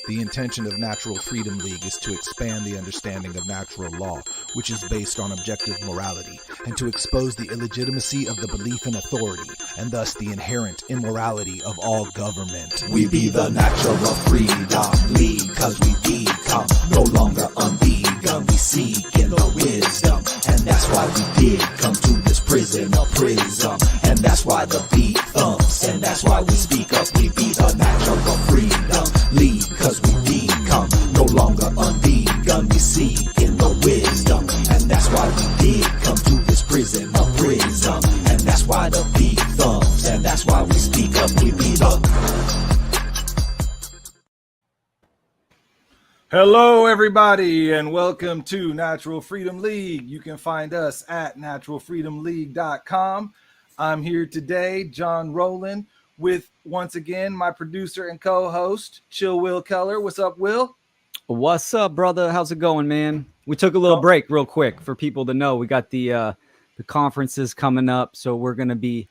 The intention of Natural Freedom League is to expand the understanding of natural law, which is based on objective morality, and to expose the illegitimacy of the belief in authority, and thus the inherent immorality of all government. We be the Natural Freedom League, cause we become no longer unvegan. We seek in the wisdom, and that's why we did come to this prison, a prism. And that's why the beat thumps, and that's why we speak up. We be the Natural Freedom League, cause we become no longer unvegan. We seek in the wisdom, and that's why we did come to this prison, a prism. And that's why the beat thumps, and that's why we speak up. We be the... Hello, everybody, and welcome to Natural Freedom League. You can find us at naturalfreedomleague.com. I'm here today, John Rowland, with, once again, my producer and co-host, Chill Will Keller. What's up, Will? What's up, brother? How's it going, man? We took a little break real quick for people to know. We got the conferences coming up, so we're going to be,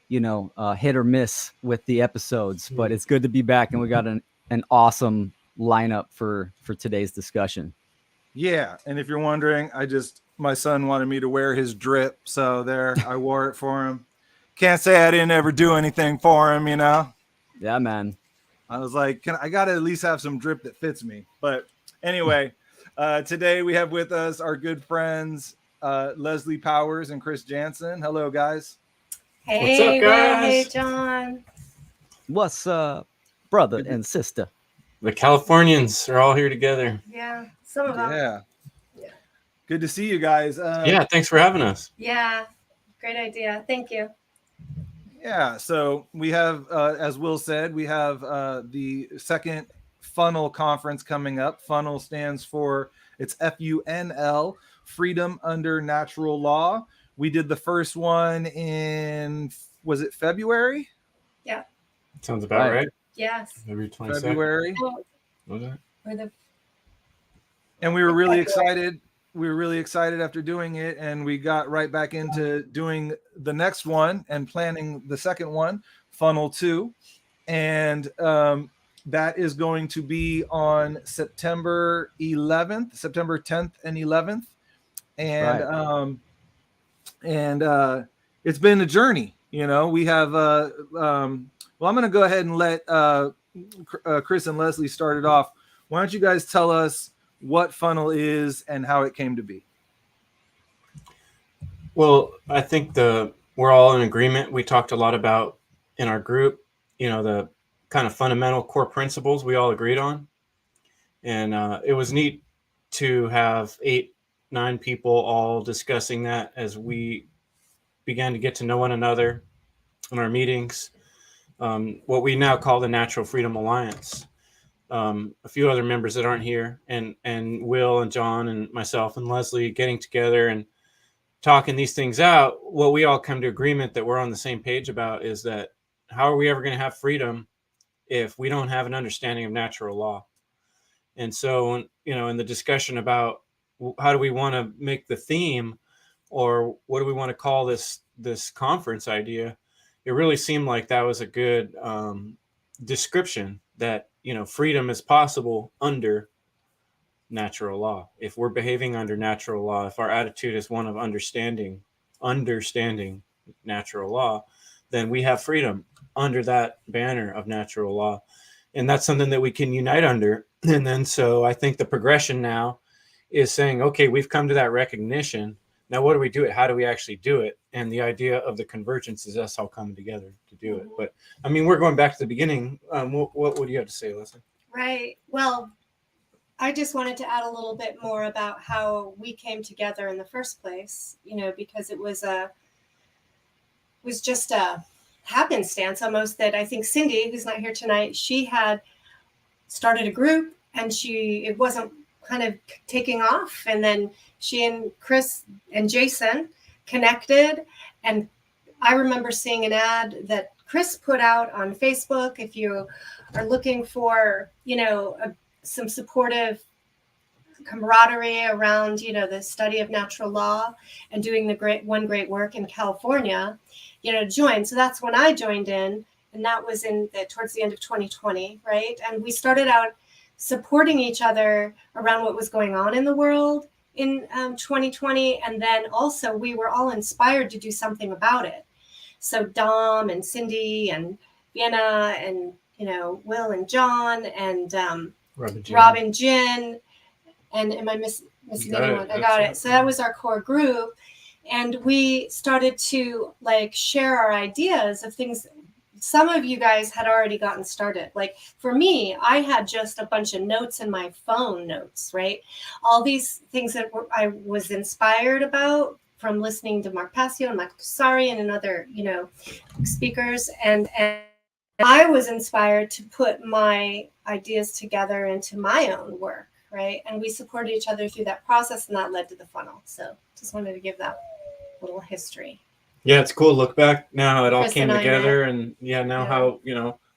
hit or miss with the episodes. But it's good to be back, and we got an awesome lineup for today's discussion. Yeah, and if you're wondering, my son wanted me to wear his drip, so there, I wore it for him. Can't say I didn't ever do anything for him, Yeah, man. I was like, I got to at least have some drip that fits me. But anyway, today we have with us our good friends, Leslie Powers and Chris Jansen. Hello, guys. Hey, what's up, guys? Hey, John. What's up, brother and sister? The Californians are all here together. Yeah, some of them. Yeah. Good to see you guys. Yeah, thanks for having us. Yeah, great idea. Thank you. Yeah, so we have, as Will said, we have the second FUNL conference coming up. FUNL stands for, it's FUNL, Freedom Under Natural Law. We did the first one in, was it February? Yeah. Sounds about right. Yes. February 22nd. February. Was it? And we were really excited. We were really excited after doing it, and we got right back into doing the next one and planning the second one, FUNL 2. And that is going to be on September 11th, September 10th and 11th. And it's been a journey. We have well, I'm going to go ahead and let Chris and Leslie start it off. Why don't you guys tell us what FUNL is and how it came to be? Well, I think we're all in agreement. We talked a lot about in our group, the kind of fundamental core principles we all agreed on. And it was neat to have 8-9 people all discussing that as we began to get to know one another in our meetings. What we now call the Natural Freedom Alliance. A few other members that aren't here, and Will and John and myself and Leslie getting together and talking these things out. What we all come to agreement that we're on the same page about is that how are we ever going to have freedom if we don't have an understanding of natural law? And so, in the discussion about how do we want to make the theme, or what do we want to call this conference idea, it really seemed like that was a good description that, freedom is possible under natural law. If we're behaving under natural law, if our attitude is one of understanding natural law, then we have freedom under that banner of natural law. And that's something that we can unite under. And then, so I think the progression now is saying, okay, we've come to that recognition. Now, what do we do it? How do we actually do it? And the idea of the convergence is us all coming together to do it. But we're going back to the beginning. What do you have to say, Leslie? Right. Well, I just wanted to add a little bit more about how we came together in the first place, because it was just a happenstance almost that I think Cindy, who's not here tonight, she had started a group and it wasn't kind of taking off. And then she and Chris and Jason connected. And I remember seeing an ad that Chris put out on Facebook. If you are looking for, some supportive camaraderie around, the study of natural law and doing the great work in California, join. So that's when I joined in. And that was towards the end of 2020, right? And we started out supporting each other around what was going on in the world in 2020. And then also we were all inspired to do something about it. So Dom and Cindy and Vienna and, Will and John and Rob and Jen. And am I missing anyone? I got it. So that was our core group. And we started to share our ideas of things. Some of you guys had already gotten started. Like for me, I had just a bunch of notes in my phone notes, right? All these things that I was inspired about from listening to Mark Passio and Michael Kusarian and other, speakers. And I was inspired to put my ideas together into my own work, right? And we supported each other through that process, and that led to the funnel. So just wanted to give that little history. Yeah, it's cool. Look back now, it all came together, and how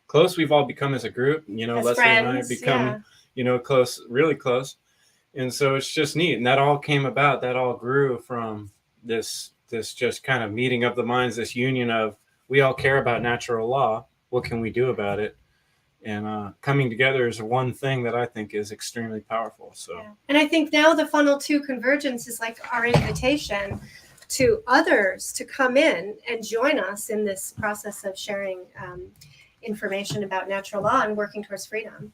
close we've all become as a group. As Leslie friends, and I become close, really close, and so it's just neat. And that all came about. That all grew from this just kind of meeting of the minds, this union of we all care about natural law. What can we do about it? And coming together is one thing that I think is extremely powerful. So, and I think now the Funnel 2 Convergence is like our invitation to others to come in and join us in this process of sharing information about natural law and working towards freedom.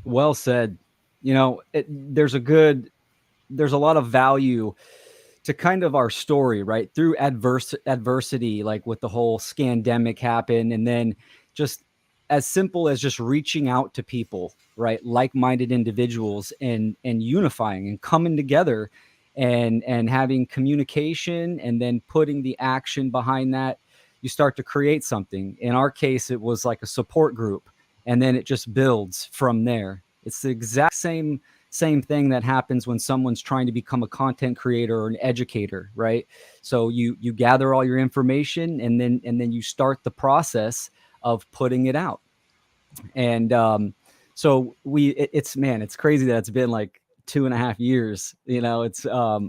Well said. There's a lot of value to kind of our story, right? Through adversity, like with the whole scandemic happened, and then just as simple as just reaching out to people, right? Like-minded individuals and unifying and coming together and having communication and then putting the action behind that, you start to create something. In our case, it was like a support group, and then it just builds from there. It's the exact same thing that happens when someone's trying to become a content creator or an educator, right? So you gather all your information and then you start the process of putting it out. And so it's crazy that it's been like 2.5 years,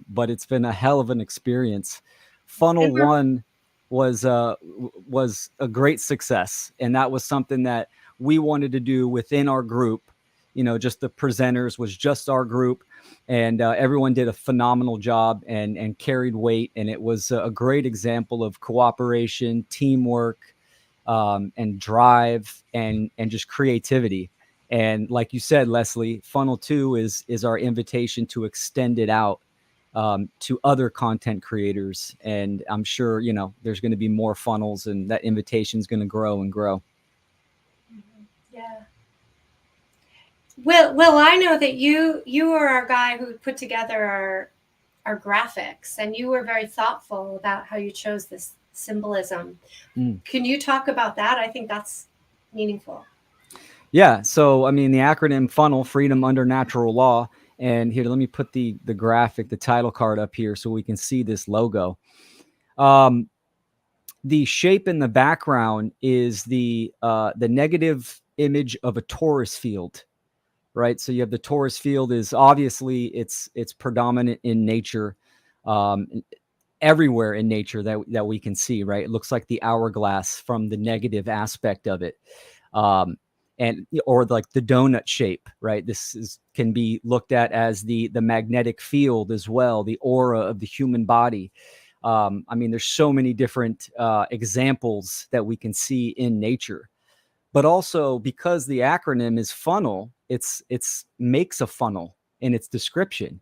but it's been a hell of an experience. Funnel 1 was a great success, and that was something that we wanted to do within our group. Just the presenters was just our group, and everyone did a phenomenal job and carried weight. And it was a great example of cooperation, teamwork, and drive and just creativity. And like you said, Leslie, Funnel 2 is our invitation to extend it out to other content creators. And I'm sure, there's going to be more funnels, and that invitation is going to grow and grow. Yeah. Will, I know that you are our guy who put together our graphics, and you were very thoughtful about how you chose this symbolism. Can you talk about that? I think that's meaningful. Yeah. So, the acronym FUNL, Freedom Under Natural Law. And here, let me put the graphic, the title card up here so we can see this logo. The shape in the background is the negative image of a torus field, right? So you have the torus field is obviously it's predominant in nature, everywhere in nature that we can see, right? It looks like the hourglass from the negative aspect of it. Or like the donut shape, right? This can be looked at as the magnetic field as well, the aura of the human body. There's so many different examples that we can see in nature. But also, because the acronym is funnel, it's makes a funnel in its description.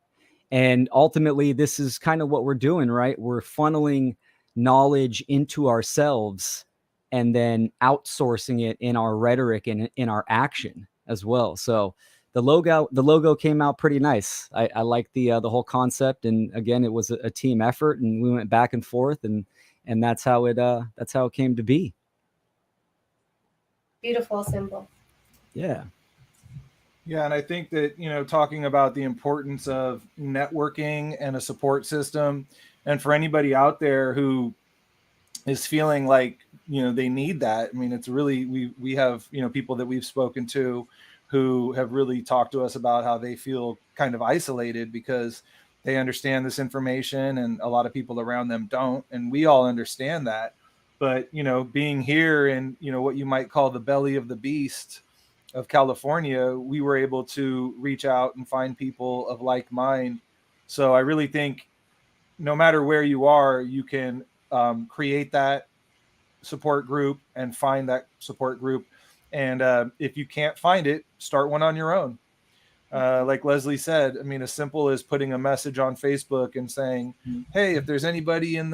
And ultimately, this is kind of what we're doing, right? We're funneling knowledge into ourselves and then outsourcing it in our rhetoric and in our action as well. So the logo came out pretty nice. I like the whole concept. And again, it was a team effort, and we went back and forth, and that's how it came to be. Beautiful symbol. Yeah. Yeah, and I think that, talking about the importance of networking and a support system, and for anybody out there who is feeling like, they need that. It's really, we have, people that we've spoken to who have really talked to us about how they feel kind of isolated because they understand this information and a lot of people around them don't. And we all understand that. But, being here in, what you might call the belly of the beast, of California, we were able to reach out and find people of like mind. So I really think no matter where you are, you can create that support group and find that support group. And if you can't find it, start one on your own. Like Leslie said, I mean, as simple as putting a message on Facebook and saying, "Hey, if there's anybody in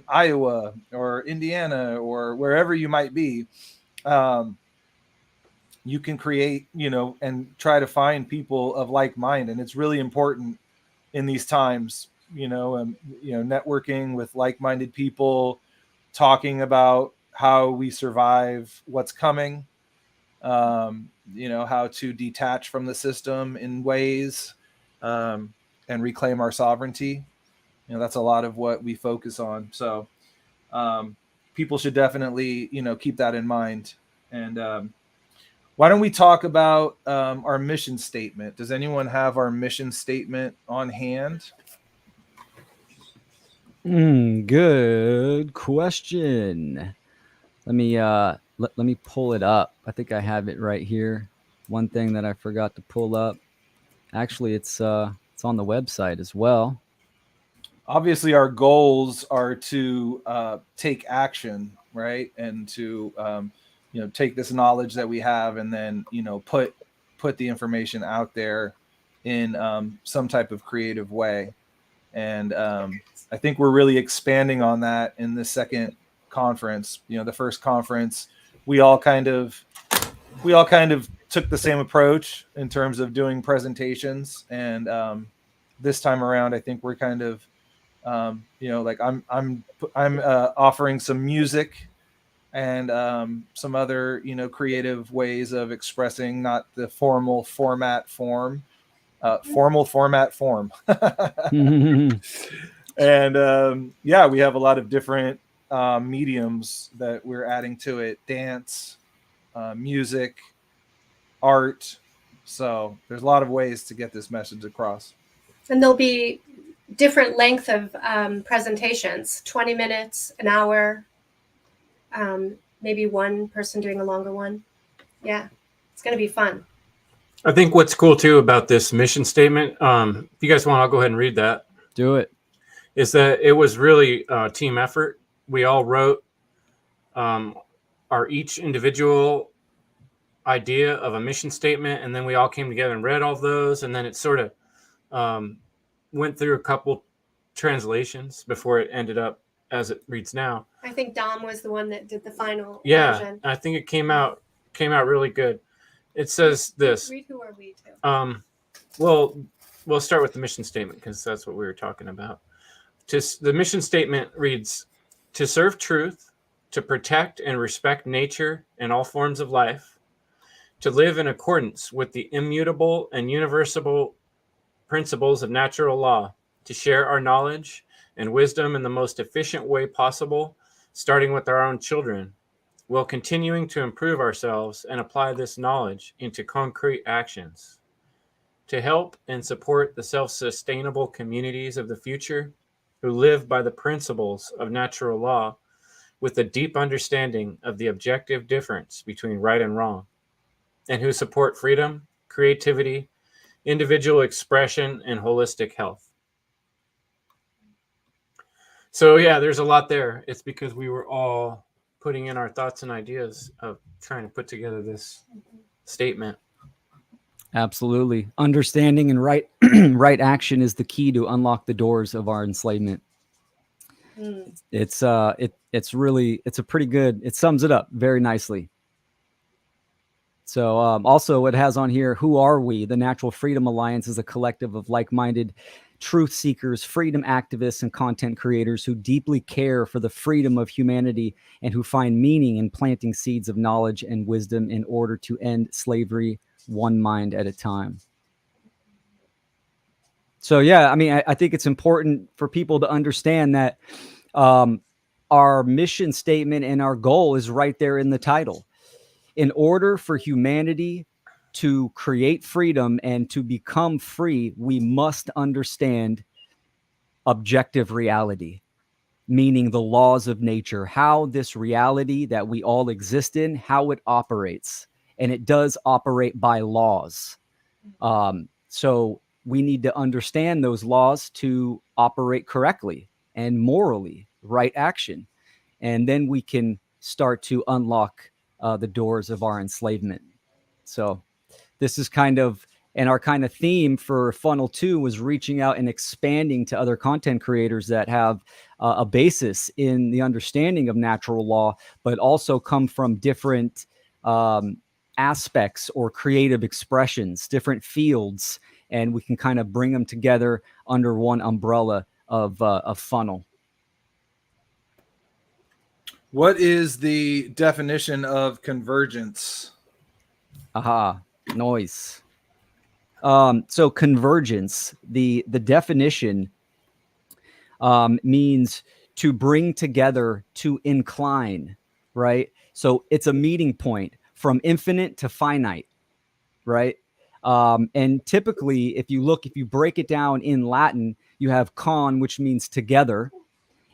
Iowa or Indiana or wherever you might be, you can create, and try to find people of like mind." And it's really important in these times, networking with like-minded people, talking about how we survive what's coming, how to detach from the system in ways, and reclaim our sovereignty. That's a lot of what we focus on. So people should definitely, keep that in mind. And why don't we talk about our mission statement? Does anyone have our mission statement on hand? Good question. Let me let me pull it up. I think I have it right here. One thing that I forgot to pull up. Actually, it's on the website as well. Obviously, our goals are to take action, right? And to take this knowledge that we have and then put the information out there in some type of creative way. And I think we're really expanding on that in the second conference. The first conference, we all kind of took the same approach in terms of doing presentations, and this time around, I think we're kind of like I'm offering some music and some other creative ways of expressing, not the formal format form. And we have a lot of different mediums that we're adding to it: dance, music, art. So there's a lot of ways to get this message across. And there'll be different length of presentations, 20 minutes, an hour, maybe one person doing a longer one. Yeah, it's going to be fun. I think what's cool too about this mission statement, if you guys want, I'll go ahead and read that. Do it. Is that it was really a team effort. We all wrote our each individual idea of a mission statement, and then we all came together and read all of those, and then it sort of went through a couple translations before it ended up as it reads now. I think Dom was the one that did the final version. I think it came out really good. It says this. Read who are we to? Well, we'll start with the mission statement because that's what we were talking about. The mission statement reads, to serve truth, to protect and respect nature and all forms of life, to live in accordance with the immutable and universal principles of natural law, to share our knowledge and wisdom in the most efficient way possible, starting with our own children, while continuing to improve ourselves and apply this knowledge into concrete actions, to help and support the self-sustainable communities of the future who live by the principles of natural law with a deep understanding of the objective difference between right and wrong, and who support freedom, creativity, individual expression, and holistic health. So yeah, there's a lot there. It's because we were all putting in our thoughts and ideas of trying to put together this statement. Absolutely. Understanding and right right action is the key to unlock the doors of our enslavement. It's really a pretty good, it sums it up very nicely. So also it has on here, who are we? The Natural Freedom Alliance is a collective of like-minded truth seekers, freedom activists, and content creators who deeply care for the freedom of humanity and who find meaning in planting seeds of knowledge and wisdom in order to end slavery one mind at a time. So, yeah, I mean, I think it's important for people to understand that our mission statement and our goal is right there in the title. In order for humanity to create freedom and to become free, we must understand objective reality, meaning the laws of nature, how this reality that we all exist in, how it operates. and it does operate by laws. So we need to understand those laws to operate correctly and morally, right action. And then we can start to unlock the doors of our enslavement. So this is kind of, and our kind of theme for Funnel 2 was reaching out and expanding to other content creators that have a basis in the understanding of natural law, but also come from different aspects or creative expressions, different fields, and we can kind of bring them together under one umbrella of Funnel. What is the definition of convergence? Aha, noise. So convergence, the definition means to bring together, to incline, right? So it's a meeting point from infinite to finite, right? And typically, if you break it down in Latin, you have con, which means together,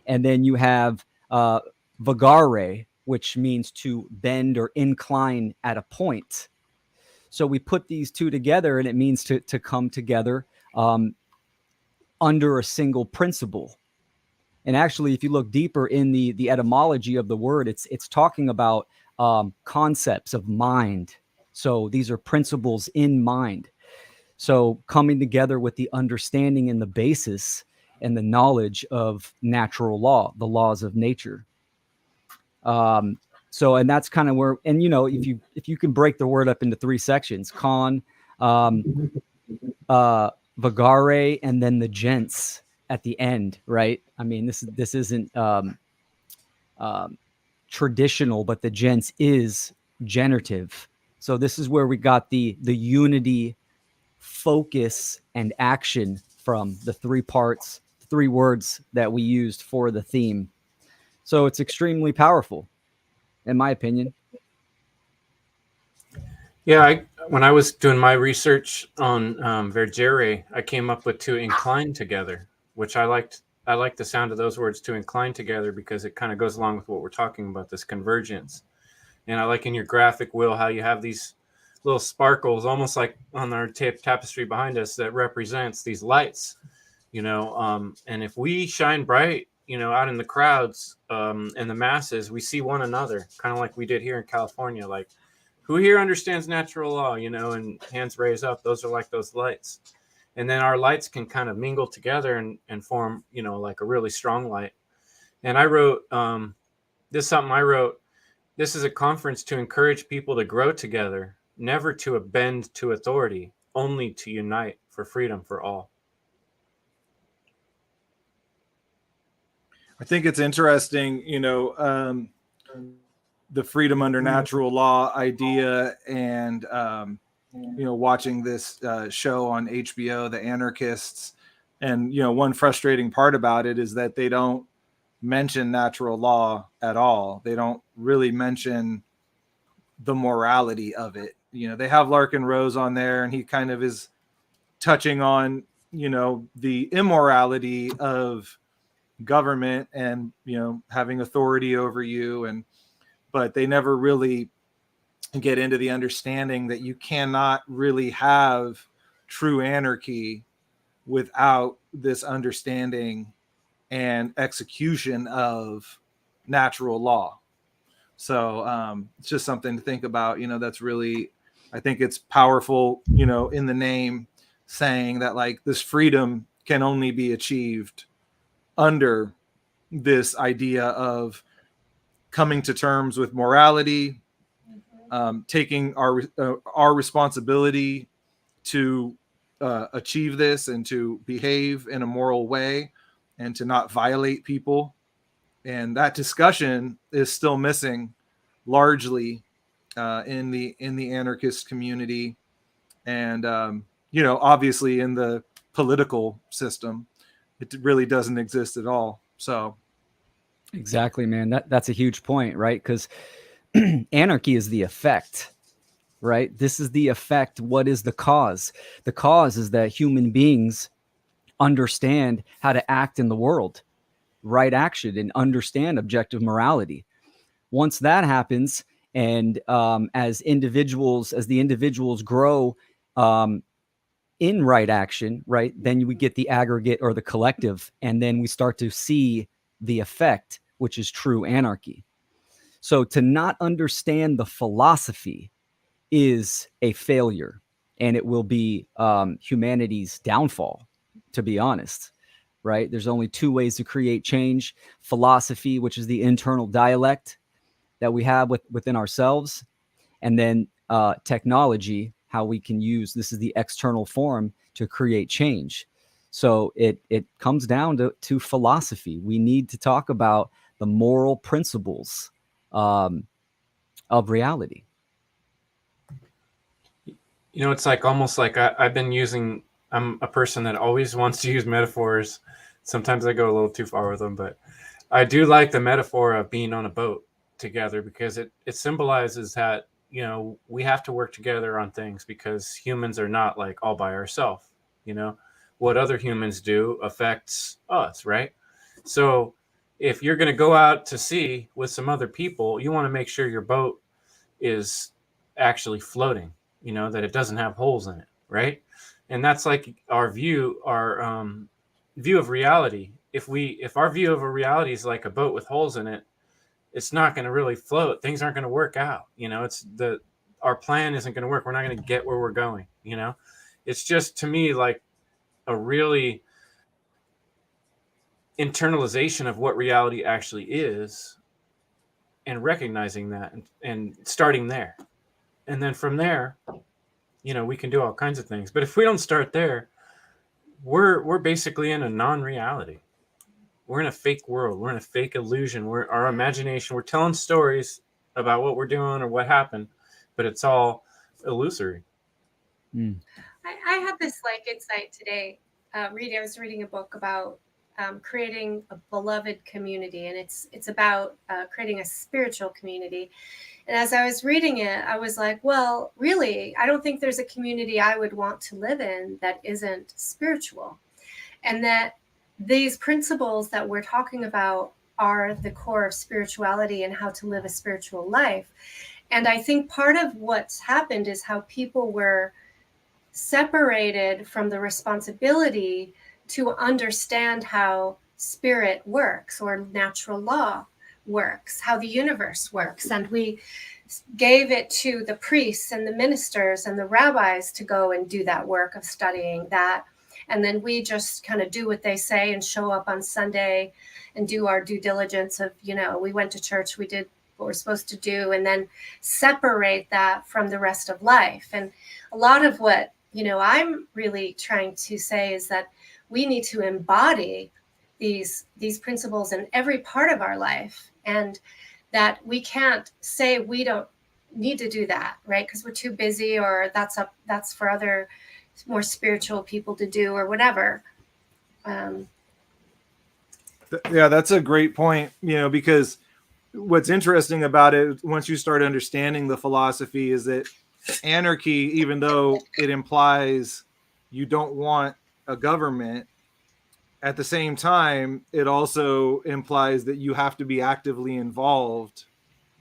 and then you have vagare, which means to bend or incline at a point. So we put these two together, and it means to come together under a single principle. And actually, if you look deeper in the etymology of the word, it's talking about concepts of mind. So these are principles in mind. So coming together with the understanding and the basis and the knowledge of natural law, the laws of nature. So, and that's kind of where, and if you can break the word up into three sections, con, vagare, and then the gents at the end, right? I mean, this isn't traditional, but the gents is generative. So this is where we got the unity, focus, and action from the three parts, three words that we used for the theme. So it's extremely powerful, in my opinion. Yeah, when I was doing my research on vergere, I came up with to incline together, which I liked. I like the sound of those words, to incline together, because it kind of goes along with what we're talking about, this convergence. And I like in your graphic, Will, how you have these little sparkles, almost like on our tapestry behind us, that represents these lights, and if we shine bright, out in the crowds and the masses, we see one another, kind of like we did here in California. Like, who here understands natural law, and hands raised up, those are like those lights. And then our lights can kind of mingle together and form, like a really strong light. And I wrote, this is something I wrote. This is a conference to encourage people to grow together, never to bend to authority, only to unite for freedom for all. I think it's interesting, the freedom under natural law idea, and watching this show on HBO, The Anarchists, and one frustrating part about it is that they don't mention natural law at all. They don't really mention the morality of it. They have Larkin Rose on there, and he kind of is touching on the immorality of government and having authority over you, but they never really get into the understanding that you cannot really have true anarchy without this understanding and execution of natural law. So it's just something to think about. That's really, I think it's powerful, in the name, saying that like this freedom can only be achieved under this idea of coming to terms with morality, taking our responsibility to achieve this and to behave in a moral way and to not violate people. And that discussion is still missing largely in the anarchist community, and obviously in the political system it really doesn't exist at all. So Exactly, man. That's a huge point, right? Because anarchy is the effect, right? This is the effect. What is the cause? The cause is that human beings understand how to act in the world, right action, and understand objective morality. Once that happens, And as the individuals grow in right action, right, then we get the aggregate or the collective, and then we start to see the effect, which is true anarchy. So to not understand the philosophy is a failure, and it will be humanity's downfall, to be honest. Right? There's only two ways to create change: philosophy, which is the internal dialect that we have within ourselves, and then technology, how we can use this is the external form to create change. So it comes down to philosophy. We need to talk about the moral principles of reality. You know, it's like almost like I'm a person that always wants to use metaphors. Sometimes I go a little too far with them, but I do like the metaphor of being on a boat together, because it symbolizes that, you know, we have to work together on things, because humans are not like all by ourselves. You know, what other humans do affects us, right? So if you're going to go out to sea with some other people, you want to make sure your boat is actually floating, you know, that it doesn't have holes in it, right? And that's like our view of reality. If our view of a reality is like a boat with holes in it, it's not going to really float. Things aren't going to work out. You know, our plan isn't going to work. We're not going to get where we're going. You know, it's just, to me, like a really internalization of what reality actually is, and recognizing that, and starting there. And then from there, you know, we can do all kinds of things. But if we don't start there, we're basically in a non-reality. We're in a fake world. We're in a fake illusion. We're our imagination. We're telling stories about what we're doing or what happened, but it's all illusory. I had this like insight today. I was reading a book about creating a beloved community, and it's about creating a spiritual community. And as I was reading it, I was like, well, really, I don't think there's a community I would want to live in that isn't spiritual. And that these principles that we're talking about are the core of spirituality and how to live a spiritual life. And I think part of what's happened is how people were separated from the responsibility to understand how spirit works or natural law works, how the universe works. And we gave it to the priests and the ministers and the rabbis to go and do that work of studying that. And then we just kind of do what they say and show up on Sunday and do our due diligence of, you know, we went to church, we did what we're supposed to do, and then separate that from the rest of life. And a lot of what, you know, I'm really trying to say is that we need to embody these principles in every part of our life, and that we can't say we don't need to do that, right? Because we're too busy, or that's for other more spiritual people to do, or whatever. Yeah, that's a great point, you know, because what's interesting about it, once you start understanding the philosophy, is that anarchy, even though it implies you don't want a government, at the same time, it also implies that you have to be actively involved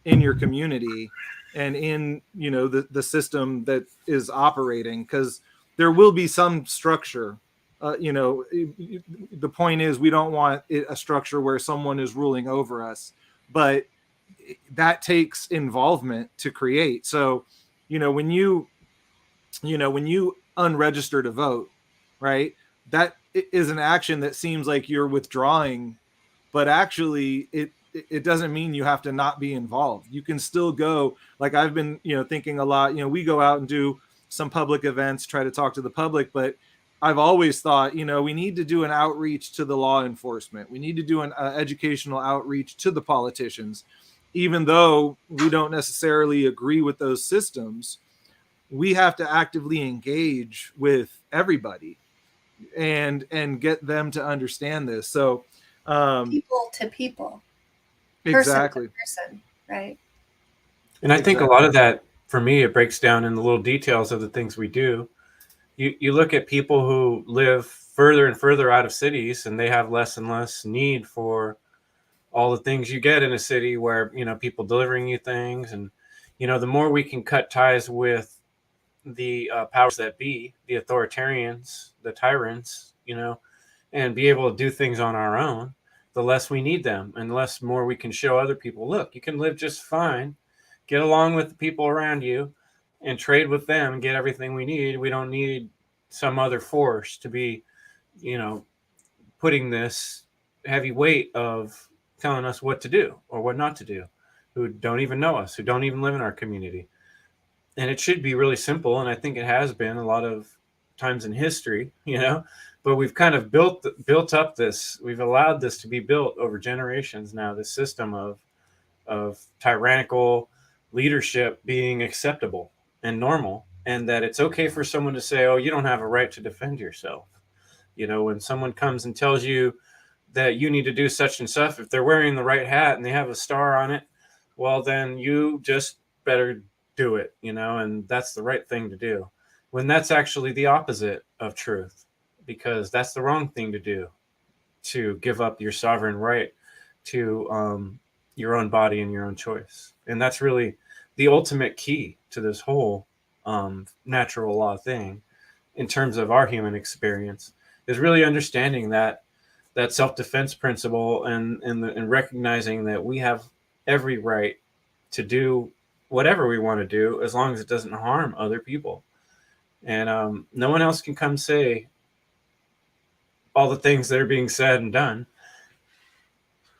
in your community and in, you know, the system that is operating, because there will be some structure. You know, the point is, we don't want a structure where someone is ruling over us, but that takes involvement to create. So, you know, when you unregister to vote, right, that is an action that seems like you're withdrawing, but actually it doesn't mean you have to not be involved. You can still go. Like, I've been, you know, thinking a lot, you know, we go out and do some public events, try to talk to the public, but I've always thought, you know, we need to do an outreach to the law enforcement. We need to do an educational outreach to the politicians. Even though we don't necessarily agree with those systems, we have to actively engage with everybody and get them to understand this. So People to people, exactly, person to person, right? And I think a lot of that, for me, it breaks down in the little details of the things we do. You look at people who live further and further out of cities, and they have less and less need for all the things you get in a city, where, you know, people delivering you things, and The more we can cut ties with the powers that be, the authoritarians, the tyrants, and be able to do things on our own, the less we need them, and the less more we can show other people, look, you can live just fine, get along with the people around you, and trade with them and get everything we need. We don't need some other force to be, putting this heavy weight of telling us what to do or what not to do, who don't even know us, who don't even live in our community. And it should be really simple. And I think it has been a lot of times in history, but we've kind of built up this, we've allowed this to be built over generations now, this system of tyrannical leadership being acceptable and normal, and that it's okay for someone to say, oh, you don't have a right to defend yourself. When someone comes and tells you that you need to do such and such, if they're wearing the right hat and they have a star on it, well, then you just better do it, and that's the right thing to do, when that's actually the opposite of truth, because that's the wrong thing to do, to give up your sovereign right to your own body and your own choice. And that's really the ultimate key to this whole natural law thing in terms of our human experience, is really understanding that self-defense principle and recognizing that we have every right to do whatever we want to do as long as it doesn't harm other people. And no one else can come say all the things that are being said and done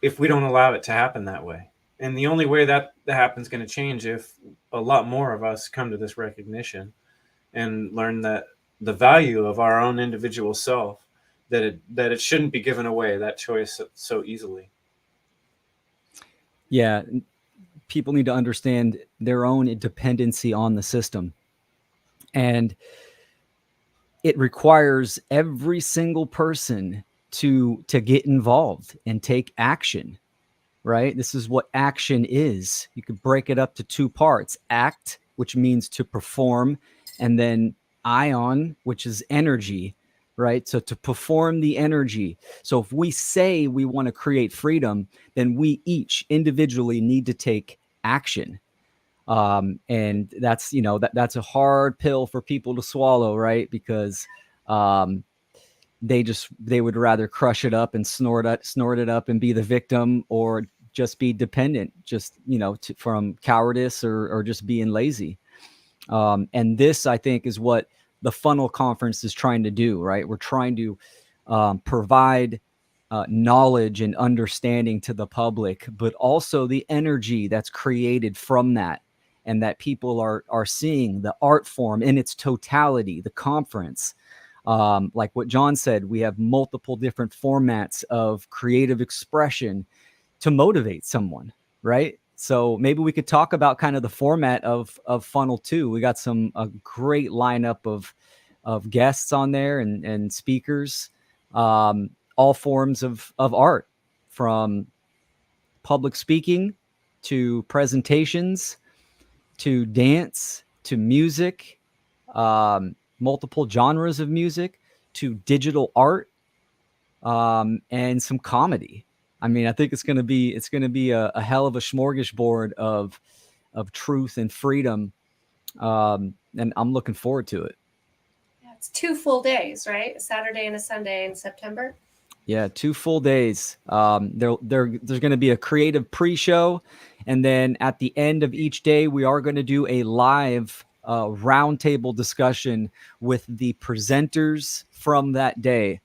if we don't allow it to happen that way. And the only way that happens is going to change if a lot more of us come to this recognition and learn that the value of our own individual self, that it shouldn't be given away, that choice, so easily. Yeah. People need to understand their own dependency on the system. And it requires every single person to get involved and take action, right? This is what action is. You could break it up to two parts: act, which means to perform, and then ion, which is energy, right? So to perform the energy. So if we say we want to create freedom, then we each individually need to take action. And that's, that's a hard pill for people to swallow, right? Because they would rather crush it up and snort it up and be the victim, or just be dependent, just, from cowardice or just being lazy. And this, I think, is what the FUNL conference is trying to do, right? We're trying to provide knowledge and understanding to the public, but also the energy that's created from that, and that people are seeing the art form in its totality, the conference. Like what John said, we have multiple different formats of creative expression to motivate someone, right? So maybe we could talk about kind of the format of FUNL 2. We got a great lineup of guests on there and speakers, all forms of art, from public speaking to presentations to dance to music, multiple genres of music to digital art, and some comedy. I mean, I think it's going to be a hell of a smorgasbord of truth and freedom, and I'm looking forward to it. Yeah, it's 2 full days, right? A Saturday and a Sunday in September. Yeah, 2 full days. There's going to be a creative pre-show, and then at the end of each day, we are going to do a live roundtable discussion with the presenters from that day,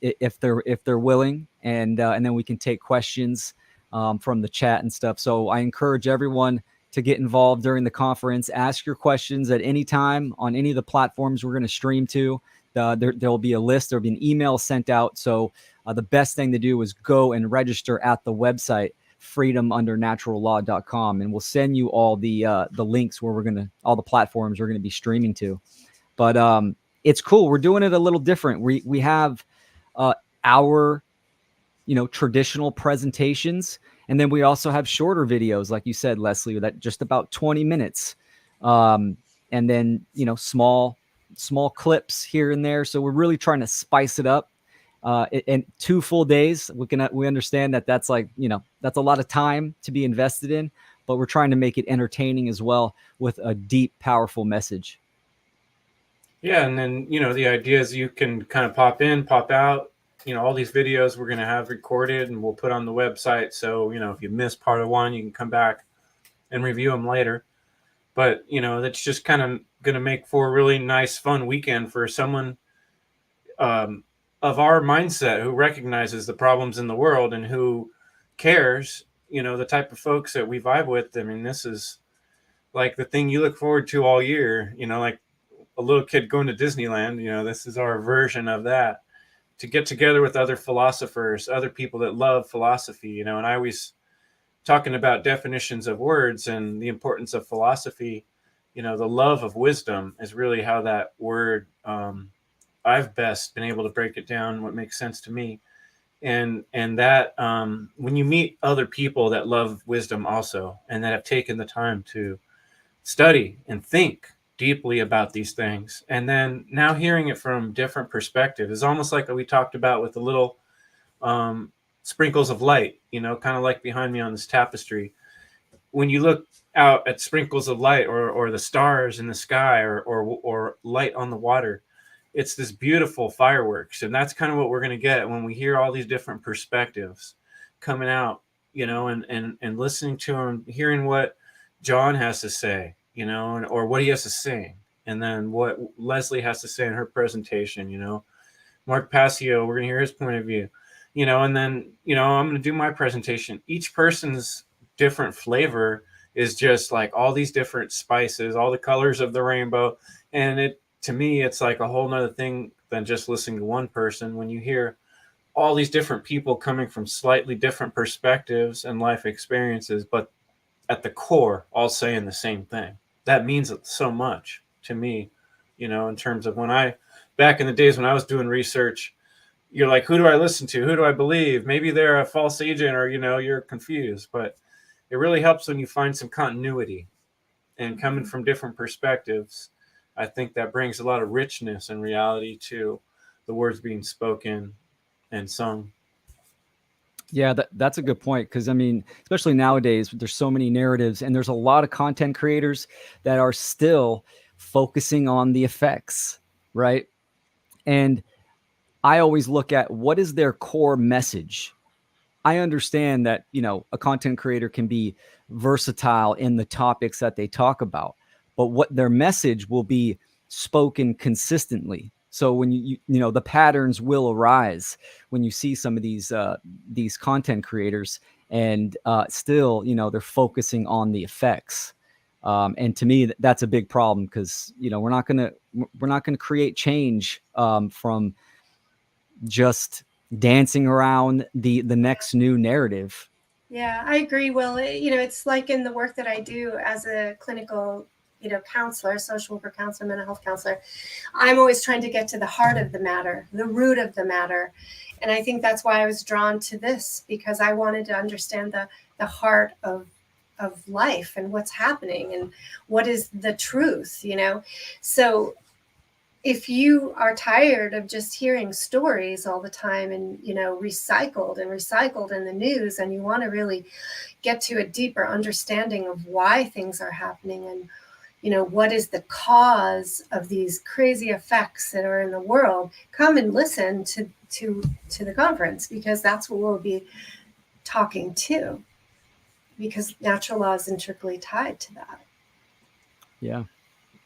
if they're willing, and then we can take questions from the chat and stuff. So I encourage everyone to get involved during the conference. Ask your questions at any time on any of the platforms we're going to stream to. There'll be a list. There'll be an email sent out. So the best thing to do is go and register at the website, freedomundernaturallaw.com, and we'll send you all the links where all the platforms we're going to be streaming to. But it's cool. We're doing it a little different. We have our traditional presentations, and then we also have shorter videos, like you said, Leslie, that just about 20 minutes, and then small clips here and there. So we're really trying to spice it up. And 2 full days, we understand that's like, that's a lot of time to be invested in, but we're trying to make it entertaining as well with a deep, powerful message. Yeah, and then the idea is you can kind of pop in, pop out. All these videos we're going to have recorded and we'll put on the website. So if you miss part of one, you can come back and review them later. But that's just kind of going to make for a really nice, fun weekend for someone of our mindset who recognizes the problems in the world and who cares. The type of folks that we vibe with. I mean, this is like the thing you look forward to all year. Like a little kid going to Disneyland. This is our version of that. To get together with other philosophers, other people that love philosophy. And I always talking about definitions of words and the importance of philosophy. The love of wisdom is really how that word. I've best been able to break it down, what makes sense to me. And that when you meet other people that love wisdom also, and that have taken the time to study and think deeply about these things, and then now hearing it from different perspectives is almost like we talked about with the little sprinkles of light, kind of like behind me on this tapestry. When you look out at sprinkles of light or the stars in the sky or light on the water, it's this beautiful fireworks. And that's kind of what we're going to get when we hear all these different perspectives coming out, and listening to them, hearing what John has to say, or what he has to sing. And then what Leslie has to say in her presentation, Mark Passio, we're going to hear his point of view, and then, I'm going to do my presentation. Each person's different flavor is just like all these different spices, all the colors of the rainbow. And to me, it's like a whole nother thing than just listening to one person. When you hear all these different people coming from slightly different perspectives and life experiences, but at the core, all saying the same thing. That means so much to me, in terms of back in the days when I was doing research, you're like, who do I listen to? Who do I believe? Maybe they're a false agent or, you're confused, but it really helps when you find some continuity and coming from different perspectives. I think that brings a lot of richness and reality to the words being spoken and sung. Yeah, that's a good point. Because, I mean, especially nowadays, there's so many narratives and there's a lot of content creators that are still focusing on the effects, right? And I always look at what is their core message. I understand that, a content creator can be versatile in the topics that they talk about, but what their message will be spoken consistently. So when you the patterns will arise when you see some of these content creators, and still, they're focusing on the effects. And to me, that's a big problem, because we're not gonna create change from just dancing around the next new narrative. Yeah, I agree. Well, it's like in the work that I do as a clinical, counselor, social worker counselor, mental health counselor, I'm always trying to get to the heart of the matter, the root of the matter. And I think that's why I was drawn to this, because I wanted to understand the heart of life and what's happening and what is the truth, So if you are tired of just hearing stories all the time and, recycled in the news, and you want to really get to a deeper understanding of why things are happening and, what is the cause of these crazy effects that are in the world, come and listen to the conference, because that's what we'll be talking to, because natural law is intricately tied to that. Yeah.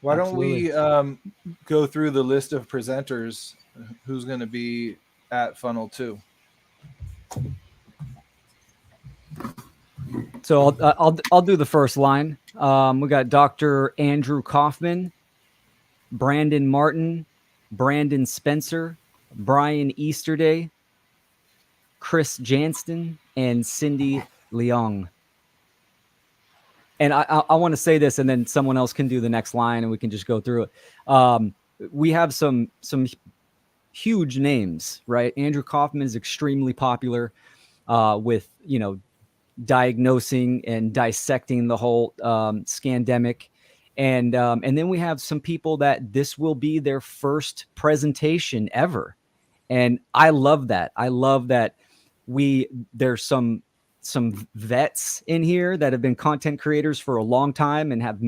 Why Absolutely. don't we go through the list of presenters who's going to be at Funnel 2? So I'll do the first line. We got Dr. Andrew Kaufman, Brandon Martin, Brandon Spencer, Brian Easterday, Chris Janston, and Cindy Leong. And I want to say this, and then someone else can do the next line, and we can just go through it. We have some huge names, right? Andrew Kaufman is extremely popular with diagnosing and dissecting the whole scandemic, and then we have some people that this will be their first presentation ever, and I love that. I love that there's some some vets in here that have been content creators for a long time and have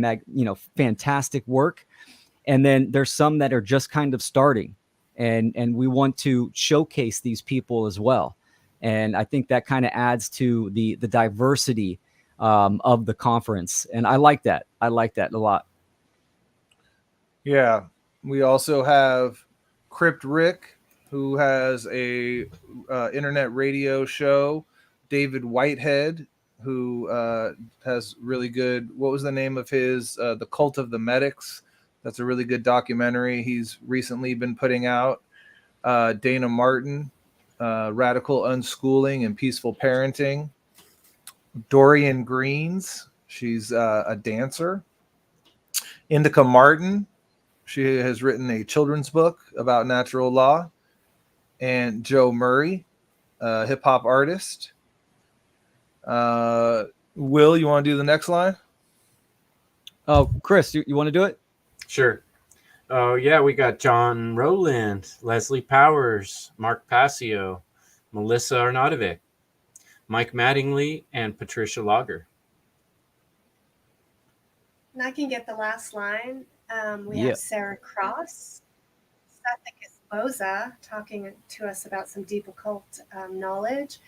fantastic work. And then there's some that are just kind of starting, and we want to showcase these people as well. And I think that kind of adds to the diversity of the conference. And I like that. I like that a lot. Yeah. We also have Crypt Rick, who has a internet radio show. David Whitehead, who has really good, what was the name of his, The Cult of the Medics? That's a really good documentary he's recently been putting out. Dana Martin, Radical Unschooling and Peaceful Parenting. Dorian Greens, she's a dancer. Indica Martin, she has written a children's book about natural law. And Joe Murray, hip hop artist. Will, you want to do the next line? Oh, Chris, you want to do it? Sure. Oh, yeah, we got John Rowland, Leslie Powers, Mark Passio, Melissa Arnautovic, Mike Mattingly, and Patricia Lager. And I can get the last line. We Yeah. have Sarah Cross, Seth Boza talking to us about some deep occult knowledge,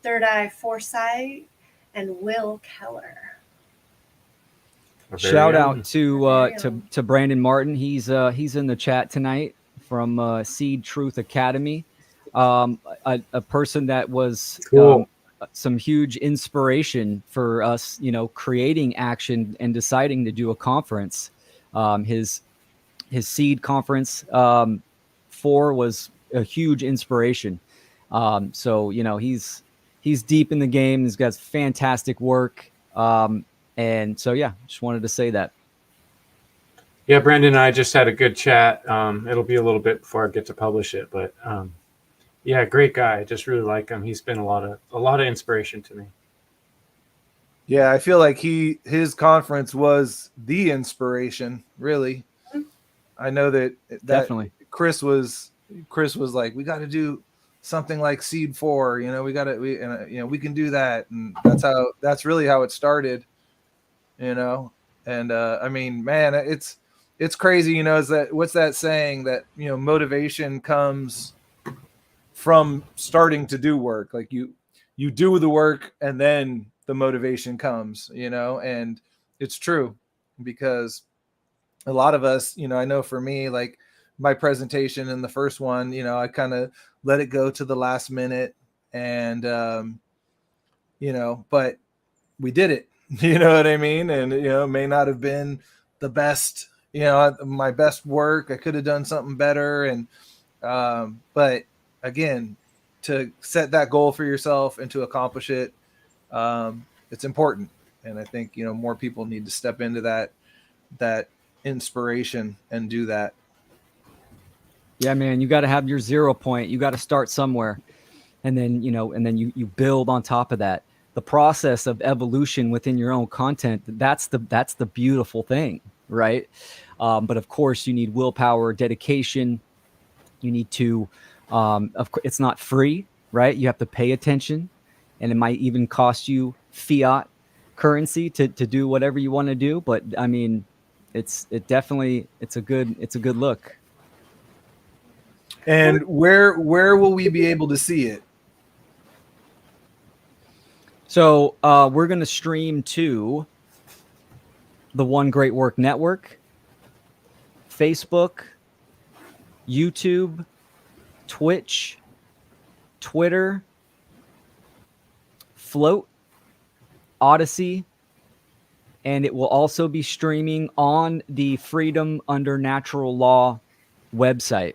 Third Eye Foresight, and Will Keller. Shout out to Brandon Martin. He's in the chat tonight from Seed Truth Academy. A person that was Cool. Some huge inspiration for us, creating action and deciding to do a conference. His Seed conference 4 was a huge inspiration. So he's deep in the game. He's got fantastic work. And so, yeah, just wanted to say that. Yeah, Brandon and I just had a good chat. It'll be a little bit before I get to publish it, but yeah, great guy. I just really like him. He's been a lot of inspiration to me. Yeah, I feel like his conference was the inspiration, really. I know that Definitely. Chris was like, we got to do something like Seed 4, we can do that, and that's really how it started, and I mean, man, it's crazy, is that, what's that saying that, motivation comes from starting to do work. Like you do the work and then the motivation comes, and it's true, because a lot of us, I know for me, like my presentation in the first one, I kind of let it go to the last minute, and but we did it. You know what I mean? And it may not have been the best, my best work. I could have done something better, and but again, to set that goal for yourself and to accomplish it, it's important. And I think more people need to step into that inspiration and do that. Yeah, man, you got to have your 0 point. You got to start somewhere, and then you build on top of that. The process of evolution within your own content, that's the beautiful thing, right? But of course, you need willpower, dedication. You need to, it's not free, right? You have to pay attention, and it might even cost you fiat currency to do whatever you want to do. But I mean, it's a good look. And where will we be able to see it? So we're going to stream to the One Great Work Network, Facebook, YouTube, Twitch, Twitter, Float, Odyssey, and it will also be streaming on the Freedom Under Natural Law website.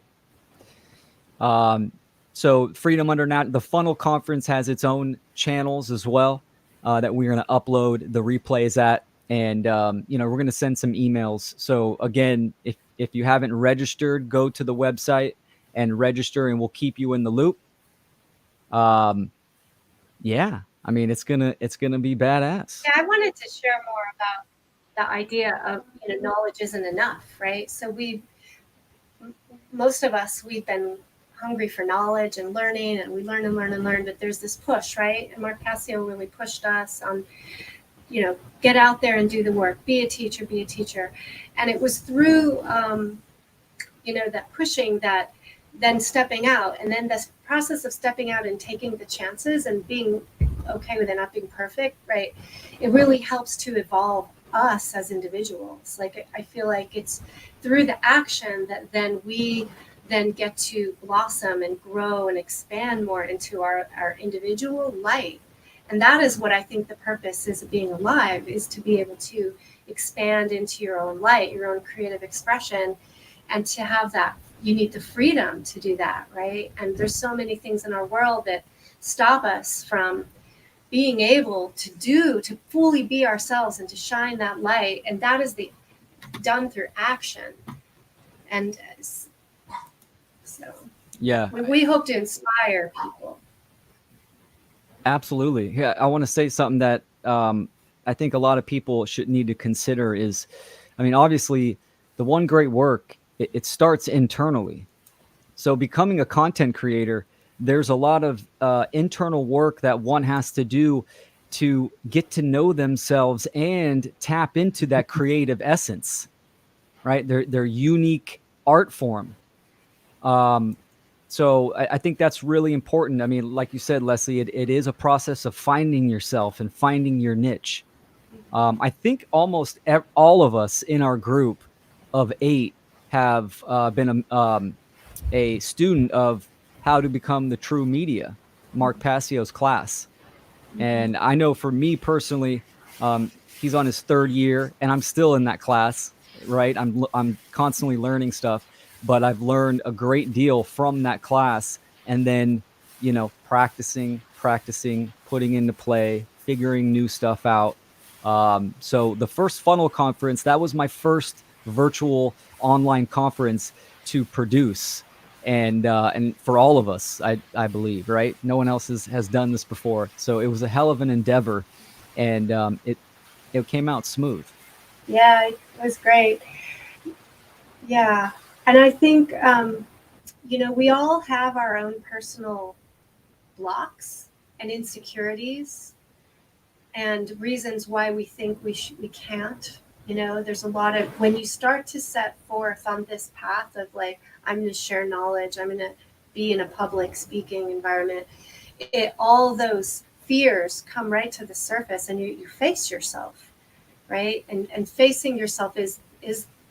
So Freedom Under the FUNL conference has its own channels as well that we're going to upload the replays at, and we're going to send some emails. So again, if you haven't registered, go to the website and register, and we'll keep you in the loop. Yeah, I mean, it's gonna be badass. Yeah, I wanted to share more about the idea of knowledge isn't enough, right? So most of us, we've been hungry for knowledge and learning, and we learn and learn and learn, but there's this push, right? And Mark Passio really pushed us on, get out there and do the work, be a teacher. And it was through, that pushing, that then stepping out, and then this process of stepping out and taking the chances and being okay with it not being perfect, right? It really helps to evolve us as individuals. Like, I feel like it's through the action that then we then get to blossom and grow and expand more into our individual light. And that is what I think the purpose is of being alive, is to be able to expand into your own light, your own creative expression. And to have that, you need the freedom to do that, right? And there's so many things in our world that stop us from being able to fully be ourselves and to shine that light. And that is done through action. And so Yeah, we hope to inspire people. absolutely. Yeah, I want to say something that I think a lot of people should need to consider is, I mean, obviously, the one great work, it starts internally. So becoming a content creator, there's a lot of internal work that one has to do to get to know themselves and tap into that creative essence, right? Their unique art form. So I think that's really important. I mean, like you said, Leslie, it is a process of finding yourself and finding your niche. I think almost all of us in our group of 8 have been a student of How to Become the True Media, Mark Passio's class. And I know for me personally, he's on his 3rd year, and I'm still in that class, right? I'm constantly learning stuff, but I've learned a great deal from that class, and then practicing, putting into play, figuring new stuff out. So the first Funnel conference, that was my first virtual online conference to produce, and for all of us, I believe, right? No one else has done this before, so it was a hell of an endeavor, and it came out smooth. Yeah, it was great. Yeah. And I think, we all have our own personal blocks and insecurities and reasons why we think we can't. There's a lot of, when you start to set forth on this path of like, I'm going to share knowledge, I'm going to be in a public speaking environment, all those fears come right to the surface, and you face yourself, right? And facing yourself is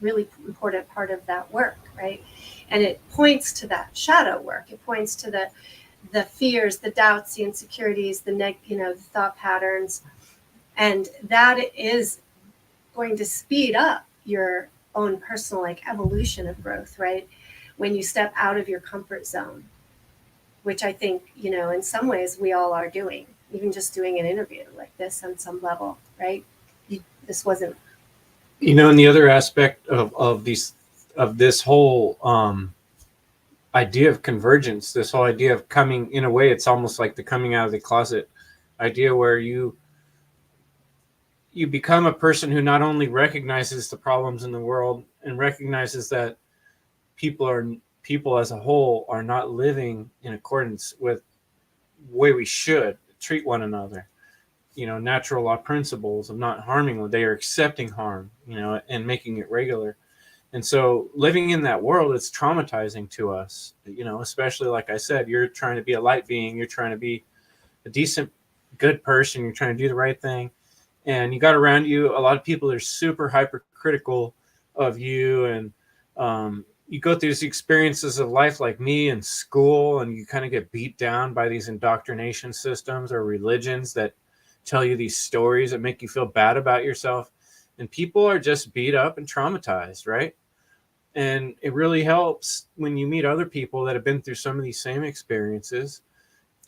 really important part of that work, right? And it points to that shadow work. It points to the fears, the doubts, the insecurities, the thought patterns, and that is going to speed up your own personal evolution of growth, right? When you step out of your comfort zone, which I think in some ways we all are doing, even just doing an interview like this on some level, right? This wasn't. And the other aspect of this whole idea of convergence, this whole idea of coming, in a way, it's almost like the coming out of the closet idea, where you become a person who not only recognizes the problems in the world and recognizes that people as a whole are not living in accordance with the way we should treat one another. Natural law principles of not harming, they are accepting harm, and making it regular. And so living in that world, it's traumatizing to us, especially, like I said, you're trying to be a light being, you're trying to be a decent, good person, you're trying to do the right thing. And you got around you a lot of people that are super hypercritical of you. And you go through these experiences of life like me in school, and you kind of get beat down by these indoctrination systems or religions that tell you these stories that make you feel bad about yourself. And people are just beat up and traumatized, right? And it really helps when you meet other people that have been through some of these same experiences,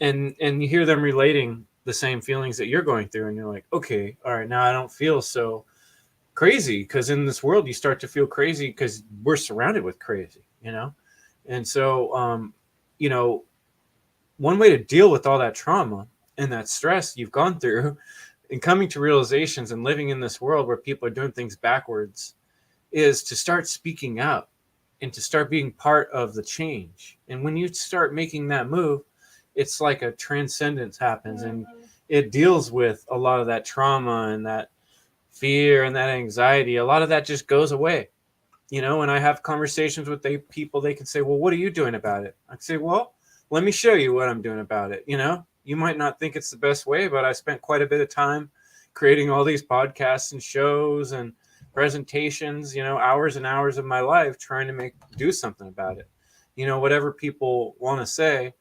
and you hear them relating the same feelings that you're going through, and you're like, okay, all right, now I don't feel so crazy, because in this world you start to feel crazy because we're surrounded with crazy, and so one way to deal with all that trauma and that stress you've gone through and coming to realizations and living in this world where people are doing things backwards is to start speaking out and to start being part of the change. And when you start making that move, it's like a transcendence happens, and it deals with a lot of that trauma and that fear and that anxiety. A lot of that just goes away. When I have conversations with people, they can say, well, what are you doing about it? I say, well, let me show you what I'm doing about it. You might not think it's the best way, but I spent quite a bit of time creating all these podcasts and shows and presentations, hours and hours of my life trying to do something about it. Whatever people want to say,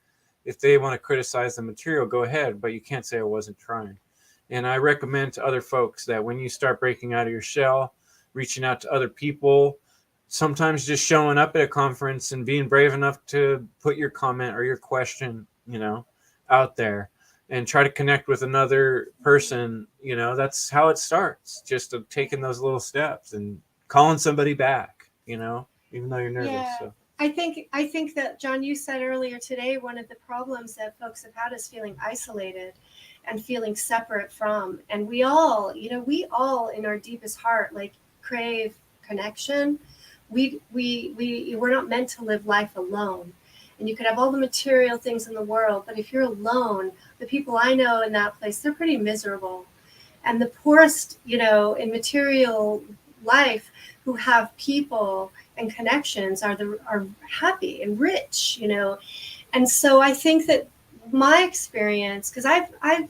if they want to criticize the material, go ahead, but you can't say I wasn't trying. And I recommend to other folks that when you start breaking out of your shell, reaching out to other people, sometimes just showing up at a conference and being brave enough to put your comment or your question, out there and try to connect with another person. That's how it starts, just of taking those little steps and calling somebody back, even though you're nervous. Yeah. So I think that, John, you said earlier today, one of the problems that folks have had is feeling isolated and feeling separate from. And we all in our deepest heart, like, crave connection. We're not meant to live life alone. And you could have all the material things in the world, but if you're alone, the people I know in that place, they're pretty miserable. And the poorest, in material life, who have people and connections are happy and rich, And so I think that my experience, because I've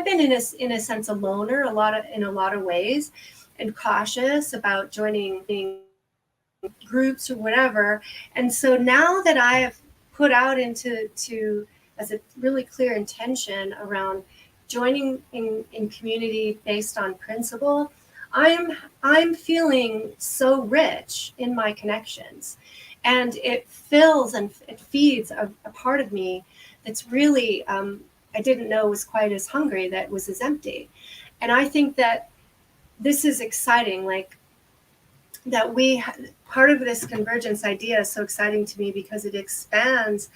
been in a sense a loner in a lot of ways, and cautious about joining groups or whatever. And so now that I have put out into as a really clear intention around joining in community based on principle, I'm feeling so rich in my connections, and it fills and it feeds a part of me that's really I didn't know was quite as hungry, that was as empty. And I think that this is exciting, like that part of this convergence idea is so exciting to me because it expands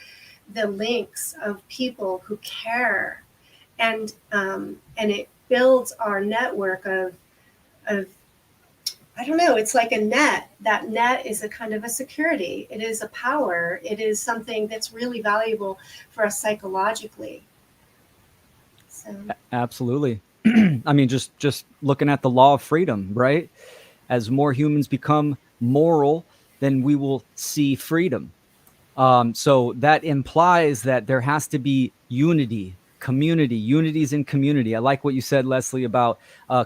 the links of people who care, and it builds our network of I don't know, it's like a net. That net is a kind of a security. It is a power. It is something that's really valuable for us psychologically. So. Absolutely. I mean, just looking at the law of freedom, right? As more humans become moral, then we will see freedom. So that implies that there has to be unity, community, unities in community. I like what you said, Leslie, about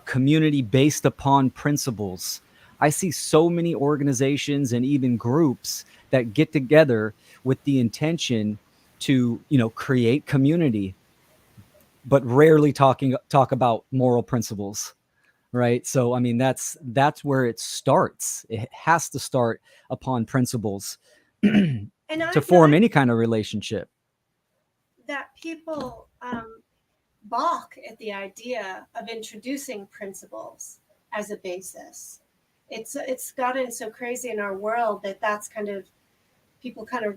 community based upon principles. I see so many organizations and even groups that get together with the intention to, create community, but rarely talk about moral principles. Right. So, I mean, that's where it starts. It has to start upon principles to form any kind of relationship. That people balk at the idea of introducing principles as a basis. It's gotten so crazy in our world that's kind of, people kind of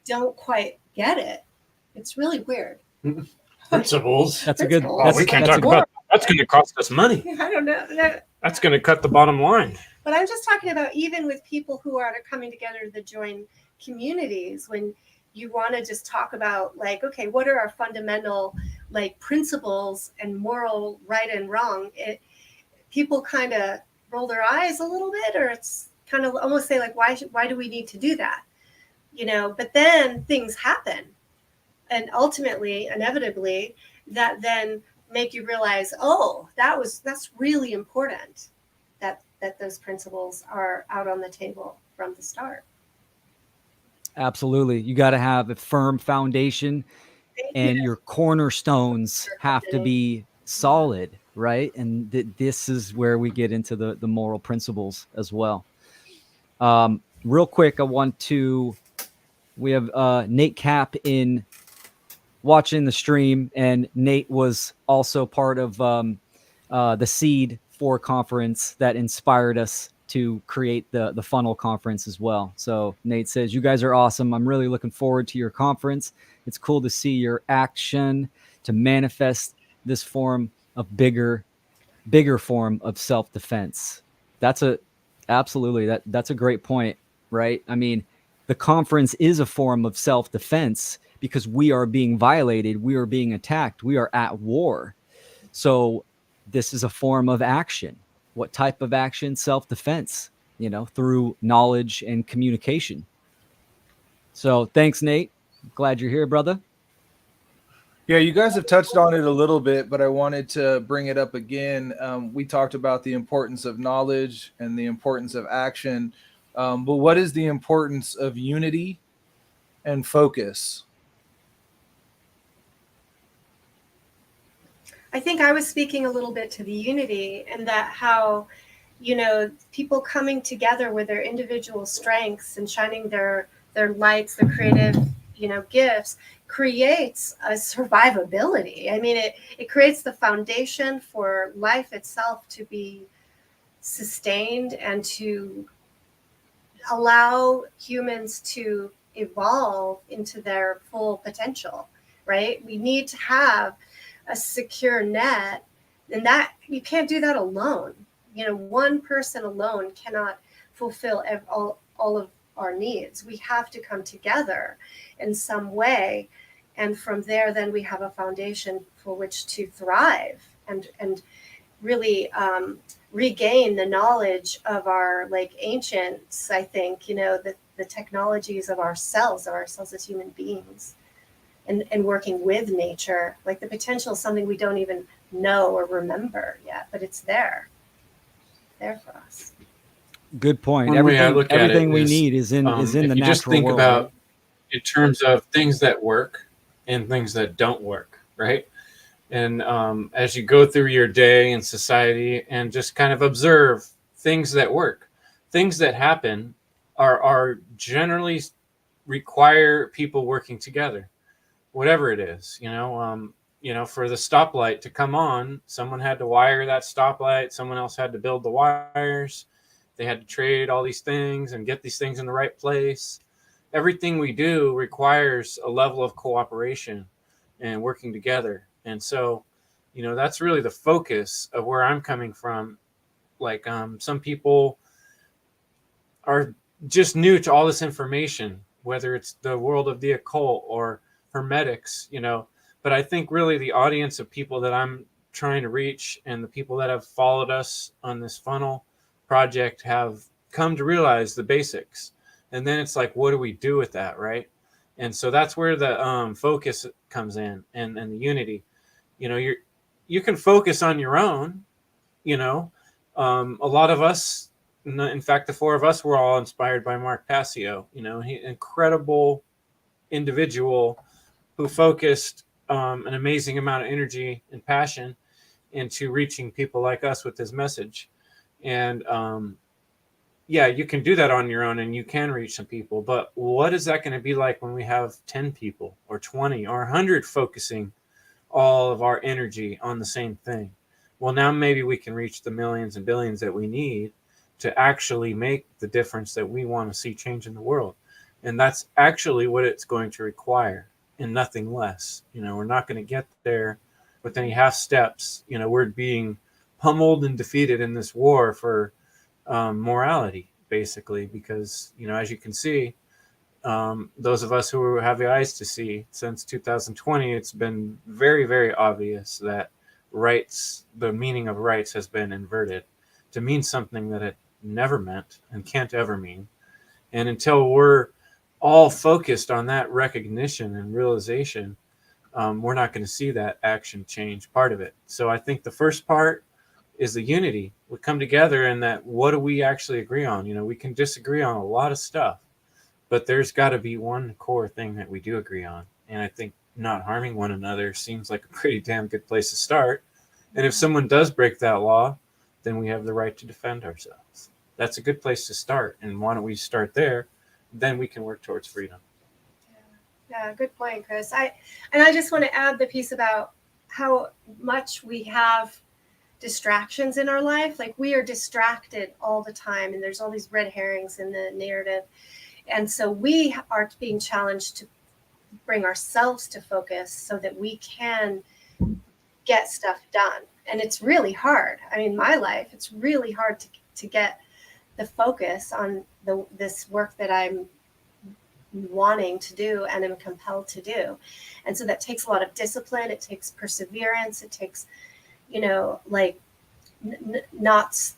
don't quite get it. It's really weird. Principles. That's a good. We can't talk about. That's going to cost us money. I don't know. That's going to cut the bottom line. But I'm just talking about even with people who are coming together to join communities, when you want to just talk about, like, okay, what are our fundamental, like, principles and moral right and wrong? People kind of roll their eyes a little bit, or it's kind of almost say, like, why do we need to do that? But then things happen, and ultimately, inevitably, that then make you realize, oh, that's really important, that those principles are out on the table from the start. Absolutely. You got to have a firm foundation, and your cornerstones have to be solid, right? And this is where we get into the moral principles as well. Real quick, we have Nate Cap in watching the stream, and Nate was also part of the Seed 4 conference that inspired us to create the FUNL conference as well. So Nate says, you guys are awesome. I'm really looking forward to your conference. It's cool to see your action to manifest this form of bigger form of self-defense. That's a Absolutely. That's a great point, right? I mean, the conference is a form of self-defense because we are being violated, we are being attacked, we are at war. So this is a form of action. What type of action? Self-defense, through knowledge and communication. So thanks, Nate. Glad you're here, brother. Yeah, you guys have touched on it a little bit, but I wanted to bring it up again. We talked about the importance of knowledge and the importance of action. But what is the importance of unity and focus? I think I was speaking a little bit to the unity and that how, people coming together with their individual strengths and shining their lights, their creative, gifts creates a survivability. I mean, it creates the foundation for life itself to be sustained and to allow humans to evolve into their full potential, right? We need to have a secure net, and that you can't do that alone. One person alone cannot fulfill all of our needs. We have to come together in some way, and from there then we have a foundation for which to thrive and really regain the knowledge of our ancients. I think the technologies of ourselves as human beings, and working with nature. Like the potential is something we don't even know or remember yet, but it's there for us. Good point. One way I look at it Everything we is, need is in the if you natural just think world. about Right? in terms of things that work and things that don't work, right? And as you go through your day in society and just kind of observe things that work, things that happen are generally require people working together, whatever it is. For the stoplight to come on, someone had to wire that stoplight, someone else had to build the wires, they had to trade all these things and get these things in the right place. Everything we do requires a level of cooperation and working together. And so, that's really the focus of where I'm coming from. Like, some people are just new to all this information, whether it's the world of the occult or hermetics, but I think really the audience of people that I'm trying to reach and the people that have followed us on this funnel project have come to realize the basics. And then it's like, what do we do with that, right? And so that's where the focus comes in, and the unity. You can focus on your own. A lot of us, in fact, the four of us were all inspired by Mark Passio. Incredible individual who focused an amazing amount of energy and passion into reaching people like us with his message. And yeah, you can do that on your own and you can reach some people, but what is that going to be like when we have 10 people or 20 or 100 focusing all of our energy on the same thing? Well, now maybe we can reach the millions and billions that we need to actually make the difference that we want to see change in the world. And that's actually what it's going to require, and nothing less. We're not going to get there with any half steps. We're being pummeled and defeated in this war for morality, basically, because as you can see, those of us who have the eyes to see, since 2020, it's been very, very obvious that rights, the meaning of rights, has been inverted to mean something that it never meant and can't ever mean. And until we're all focused on that recognition and realization, we're not going to see that action change part of it. So I think the first part is the unity. We come together, and that what do we actually agree on? We can disagree on a lot of stuff, but there's got to be one core thing that we do agree on. And I think not harming one another seems like a pretty damn good place to start. And if someone does break that law, then we have the right to defend ourselves. That's a good place to start. And why don't we start there? Then we can work towards freedom. Yeah, good point, Chris. I just want to add the piece about how much we have distractions in our life. Like, we are distracted all the time, and there's all these red herrings in the narrative. And so we are being challenged to bring ourselves to focus so that we can get stuff done. And it's really hard. I mean, my life, it's really hard to get the focus on this work that I'm wanting to do and am compelled to do. And so that takes a lot of discipline. It takes perseverance. It takes, like not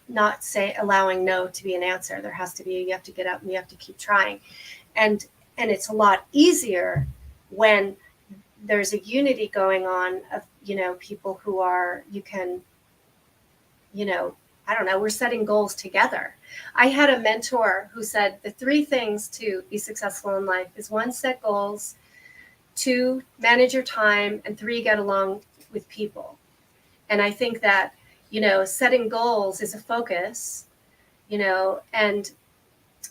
allowing no to be an answer. There has to be, you have to get up and you have to keep trying. And it's a lot easier when there's a unity going on of, people who are, you can, I don't know, we're setting goals together. I had a mentor who said the 3 things to be successful in life is 1, set goals, 2, manage your time, and 3, get along with people. And I think that, setting goals is a focus, and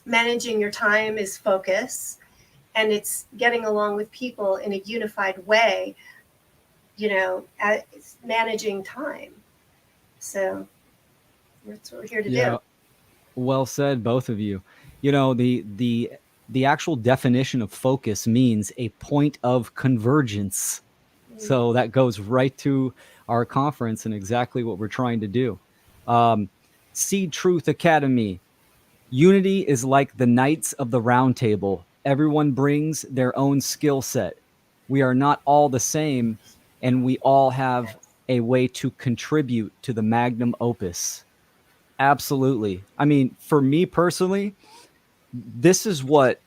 managing your time is focus, and it's getting along with people in a unified way, managing time. So that's what we're here to do. Well said, both of you. The actual definition of focus means a point of convergence. So that goes right to our conference and exactly what we're trying to do. Seed Truth Academy. Unity is like the Knights of the Round Table. Everyone brings their own skill set. We are not all the same, and we all have a way to contribute to the magnum opus. Absolutely. I mean, for me personally, this is what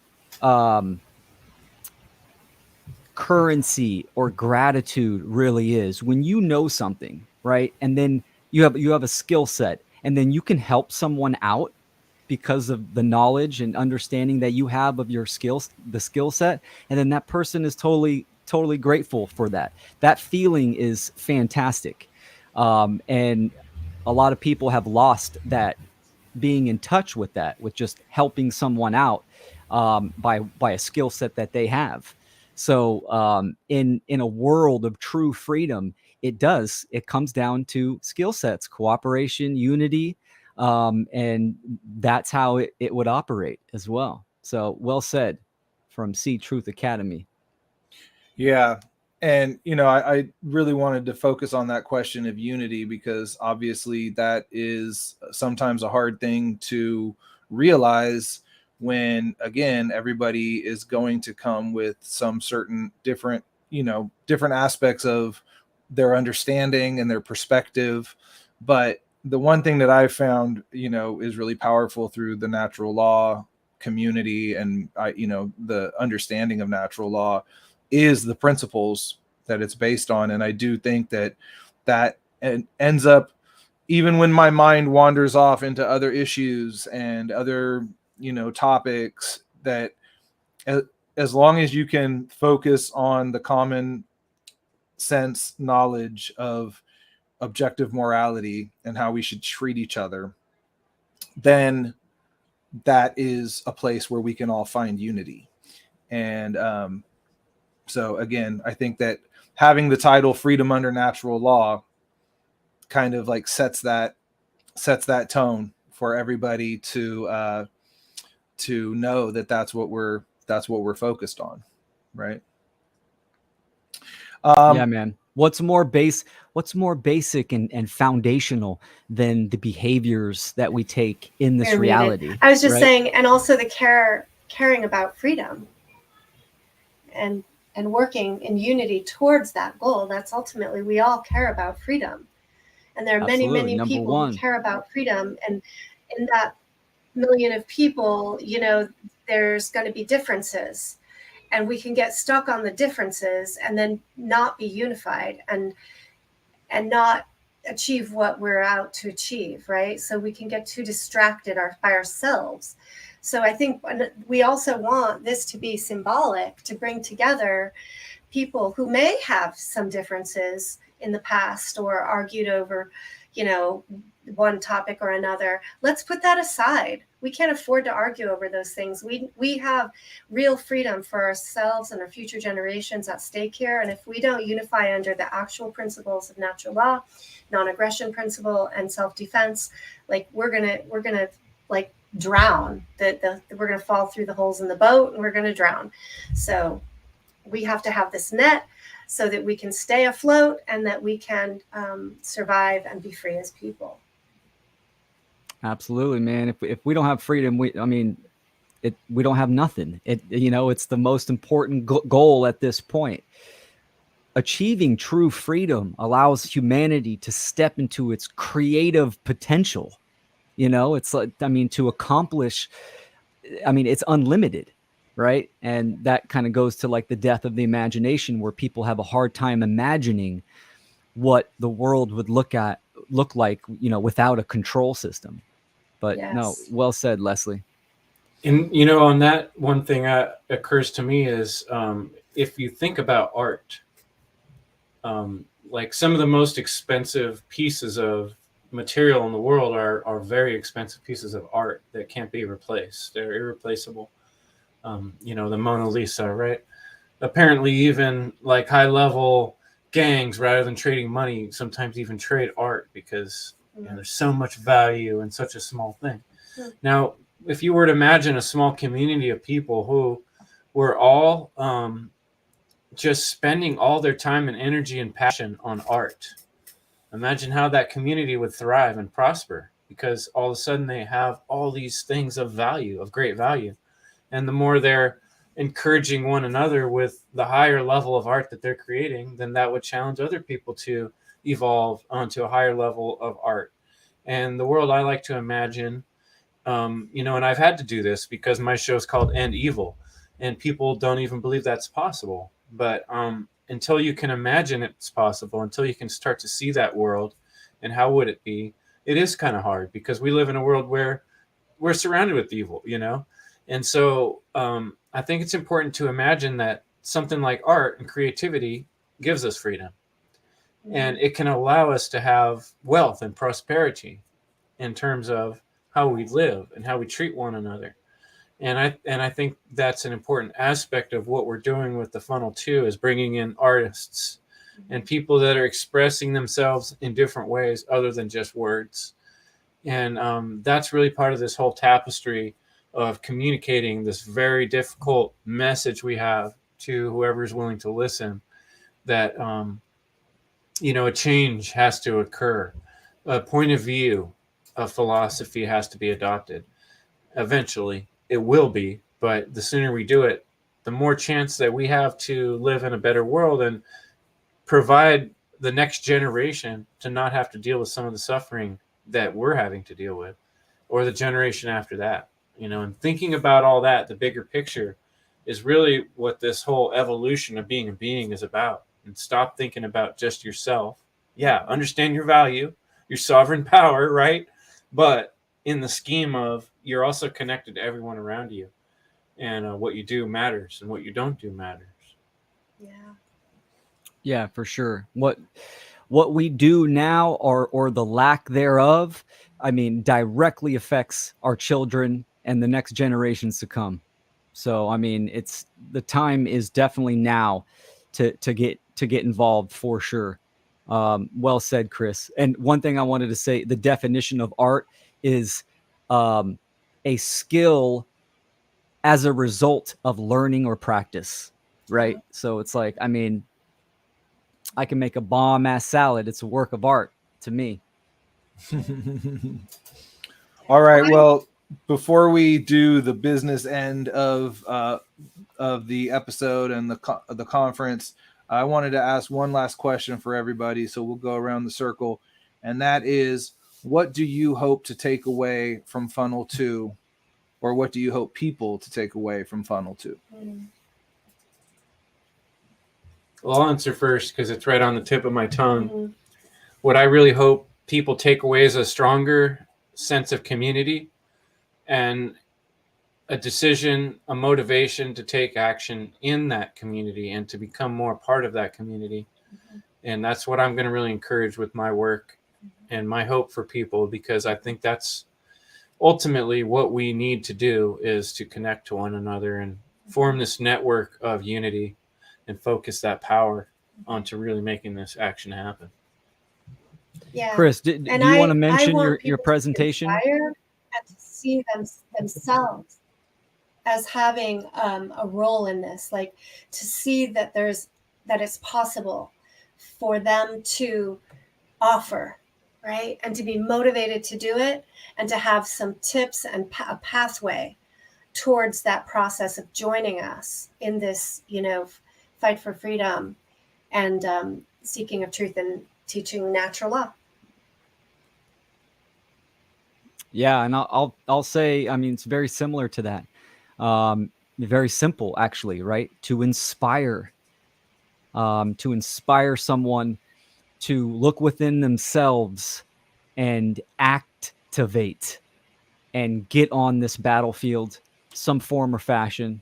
currency or gratitude really is. When you know something, right? And then you have a skill set, and then you can help someone out because of the knowledge and understanding that you have of your skills, the skill set. And then that person is totally grateful for that. That feeling is fantastic. And a lot of people have lost that, being in touch with that, with just helping someone out by a skill set that they have. So in a world of true freedom, it comes down to skill sets, cooperation, unity, and that's how it would operate as well. So well said from Seed Truth Academy. Yeah. And, I really wanted to focus on that question of unity, because obviously that is sometimes a hard thing to realize when, again, everybody is going to come with some certain different aspects of their understanding and their perspective. But the one thing that I've found, is really powerful through the natural law community and the understanding of natural law is the principles that it's based on. And I do think that ends up, even when my mind wanders off into other issues and other, topics, that as long as you can focus on the common sense knowledge of objective morality and how we should treat each other, then that is a place where we can all find unity. And so again, I think that having the title Freedom Under Natural Law kind of like sets that tone for everybody to know that that's what we're focused on, right? Yeah, man. What's more basic and foundational than the behaviors that we take in this reality? I was just saying, and also the caring about freedom and working in unity towards that goal. That's ultimately, we all care about freedom. And there are many people who care about freedom. And in that million of people, there's going to be differences. And we can get stuck on the differences and then not be unified and not achieve what we're out to achieve, right? So we can get too distracted by ourselves. So I think we also want this to be symbolic, to bring together people who may have some differences in the past or argued over, one topic or another. Let's put that aside. We can't afford to argue over those things. We have real freedom for ourselves and our future generations at stake here. And if we don't unify under the actual principles of natural law, non-aggression principle, and self-defense, like we're gonna like drown. We're gonna fall through the holes in the boat and we're gonna drown. So we have to have this net so that we can stay afloat and that we can survive and be free as people. Absolutely, man. If we don't have freedom, we don't have nothing. It's the most important goal at this point. Achieving true freedom allows humanity to step into its creative potential. It's like, to accomplish, it's unlimited, right? And that kind of goes to like the death of the imagination, where people have a hard time imagining what the world would look like, without a control system. But no, Yes. well said, Leslie. And on that, one thing occurs to me is, if you think about art, like some of the most expensive pieces of material in the world are very expensive pieces of art that can't be replaced. They're irreplaceable. The Mona Lisa, right? Apparently, even like high level gangs, rather than trading money, sometimes even trade art, because there's so much value in such a small thing. Now, if you were to imagine a small community of people who were all just spending all their time and energy and passion on art, imagine how that community would thrive and prosper, because all of a sudden they have all these things of value, of great value. And the more they're encouraging one another with the higher level of art that they're creating, then that would challenge other people to evolve onto a higher level of art. And the world I like to imagine, and I've had to do this because my show is called End Evil, and people don't even believe that's possible. But until you can imagine it's possible, until you can start to see that world and how would it be, it is kind of hard, because we live in a world where we're surrounded with evil, And so I think it's important to imagine that something like art and creativity gives us freedom. And it can allow us to have wealth and prosperity in terms of how we live and how we treat one another. And I think that's an important aspect of what we're doing with the funnel too, is bringing in artists and people that are expressing themselves in different ways other than just words. And that's really part of this whole tapestry of communicating this very difficult message we have to whoever's willing to listen, that a change has to occur, a point of view, a philosophy has to be adopted. Eventually it will be, but the sooner we do it, the more chance that we have to live in a better world and provide the next generation to not have to deal with some of the suffering that we're having to deal with, or the generation after that. And thinking about all that, the bigger picture, is really what this whole evolution of being a being is about. And stop thinking about just yourself. Yeah, understand your value, your sovereign power, right? But in the scheme of, you're also connected to everyone around you, and what you do matters, and what you don't do matters. Yeah, for sure. What we do now, or the lack thereof, directly affects our children and the next generations to come. So it's, the time is definitely now to get involved, for sure. Well said, Chris. And one thing I wanted to say, the definition of art is a skill as a result of learning or practice, right? So it's like, I can make a bomb ass salad. It's a work of art to me. All right. Well, before we do the business end of the episode and the conference, I wanted to ask one last question for everybody. So we'll go around the circle, and that is, what do you hope to take away from Funnel 2, or what do you hope people to take away from Funnel 2? Well, I'll answer first because it's right on the tip of my tongue. What I really hope people take away is a stronger sense of community and a decision, a motivation to take action in that community and to become more part of that community. And that's what I'm going to really encourage with my work and my hope for people, because I think that's ultimately what we need to do, is to connect to one another and form this network of unity and focus that power onto really making this action happen. Yeah. Chris, do you want to mention your presentation? And to see themselves as having a role in this, like to see that it's possible for them to offer right? And to be motivated to do it, and to have some tips and a pathway towards that process of joining us in this, fight for freedom and seeking of truth and teaching natural law. Yeah, and I'll say, I mean, it's very similar to that. Very simple, actually, right? To inspire someone to look within themselves and activate and get on this battlefield, some form or fashion.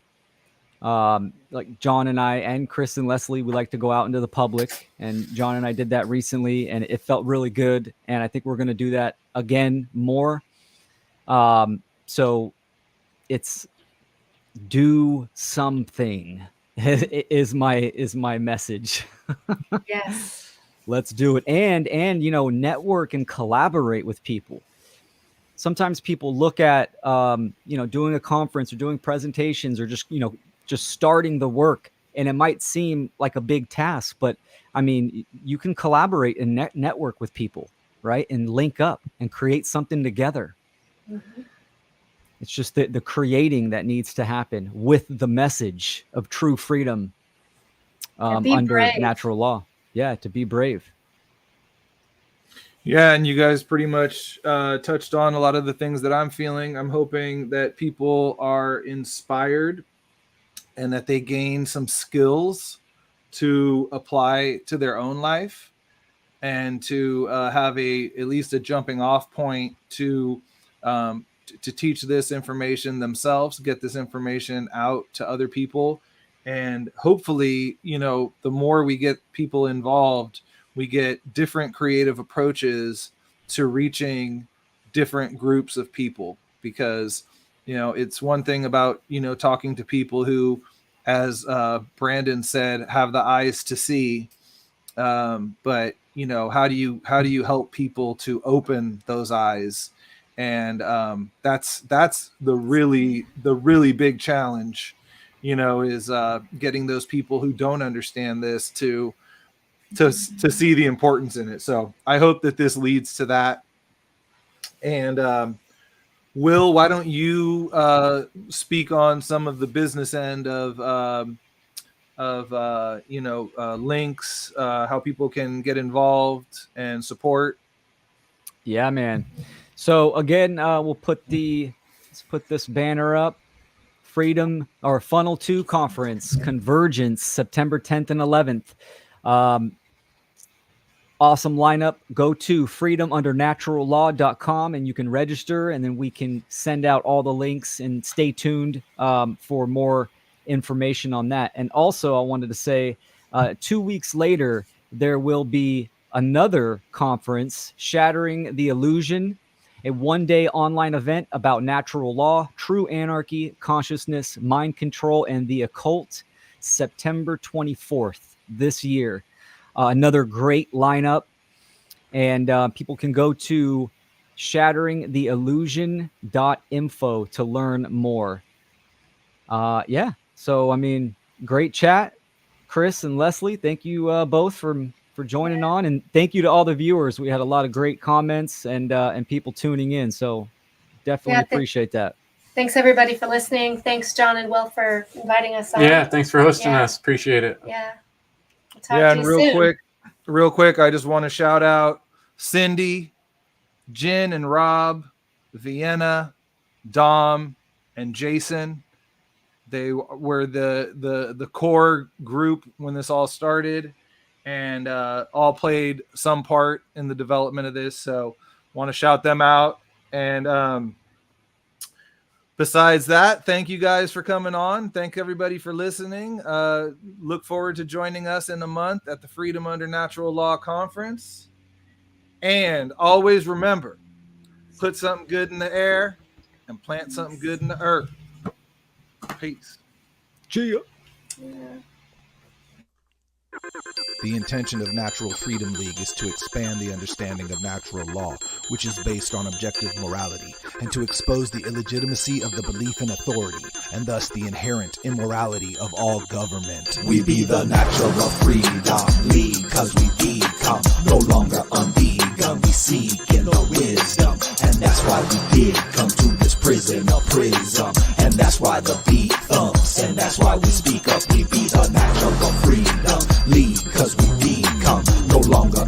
Like John and I and Chris and Leslie, we like to go out into the public, and John and I did that recently, and it felt really good. And I think we're going to do that again more. So it's do something is my message. Yes. Let's do it. And network and collaborate with people. Sometimes people look at doing a conference or doing presentations or just starting the work, and it might seem like a big task, but I mean, you can collaborate and network with people, right? And link up and create something together. Mm-hmm. It's just the creating that needs to happen with the message of true freedom under brave. natural law. Yeah, to be brave. Yeah, and you guys pretty much touched on a lot of the things that I'm feeling. I'm hoping that people are inspired and that they gain some skills to apply to their own life, and to have at least a jumping off point to teach this information themselves, get this information out to other people. And hopefully, the more we get people involved, we get different creative approaches to reaching different groups of people. Because, it's one thing about, talking to people who, as Brandon said, have the eyes to see. But, how do you help people to open those eyes? And that's the really big challenge, is getting those people who don't understand this to see the importance in it. So I hope that this leads to that. And Will, why don't you speak on some of the business end of links, how people can get involved and support? Yeah, man. So again, let's put this banner up. Freedom or Funnel 2 Conference Convergence, September 10th and 11th. Awesome lineup. Go to freedomundernaturallaw.com and you can register, and then we can send out all the links, and stay tuned for more information on that. And also, I wanted to say 2 weeks later, there will be another conference, Shattering the Illusion, a one-day online event about natural law, true anarchy, consciousness, mind control, and the occult, September 24th this year. Another great lineup, and people can go to shatteringtheillusion.info to learn more. So I mean, great chat. Chris and Leslie, thank you both for joining on, and thank you to all the viewers. We had a lot of great comments and people tuning in, so definitely appreciate that. Thanks everybody for listening. Thanks John and Will for inviting us on. Yeah, thanks for hosting us. Appreciate it. Yeah. And real quick, I just want to shout out Cindy, Jen and Rob, Vienna, Dom, and Jason. They were the core group when this all started, and all played some part in the development of this. So want to shout them out. And besides that, thank you guys for coming on. Thank everybody for listening. Look forward to joining us in a month at the Freedom Under Natural Law Conference. And always remember, put something good in the air and plant something good in the earth. Peace. Cheer. The intention of Natural Freedom League is to expand the understanding of natural law, which is based on objective morality, and to expose the illegitimacy of the belief in authority, and thus the inherent immorality of all government. We be the Natural Freedom League, cause we become no longer unvegan. vegan, we seeking the wisdom, and that's why we did come to this prison of prism, and that's why the beat thumps, and that's why we speak up. We be the natural freedom, lead cause we become no longer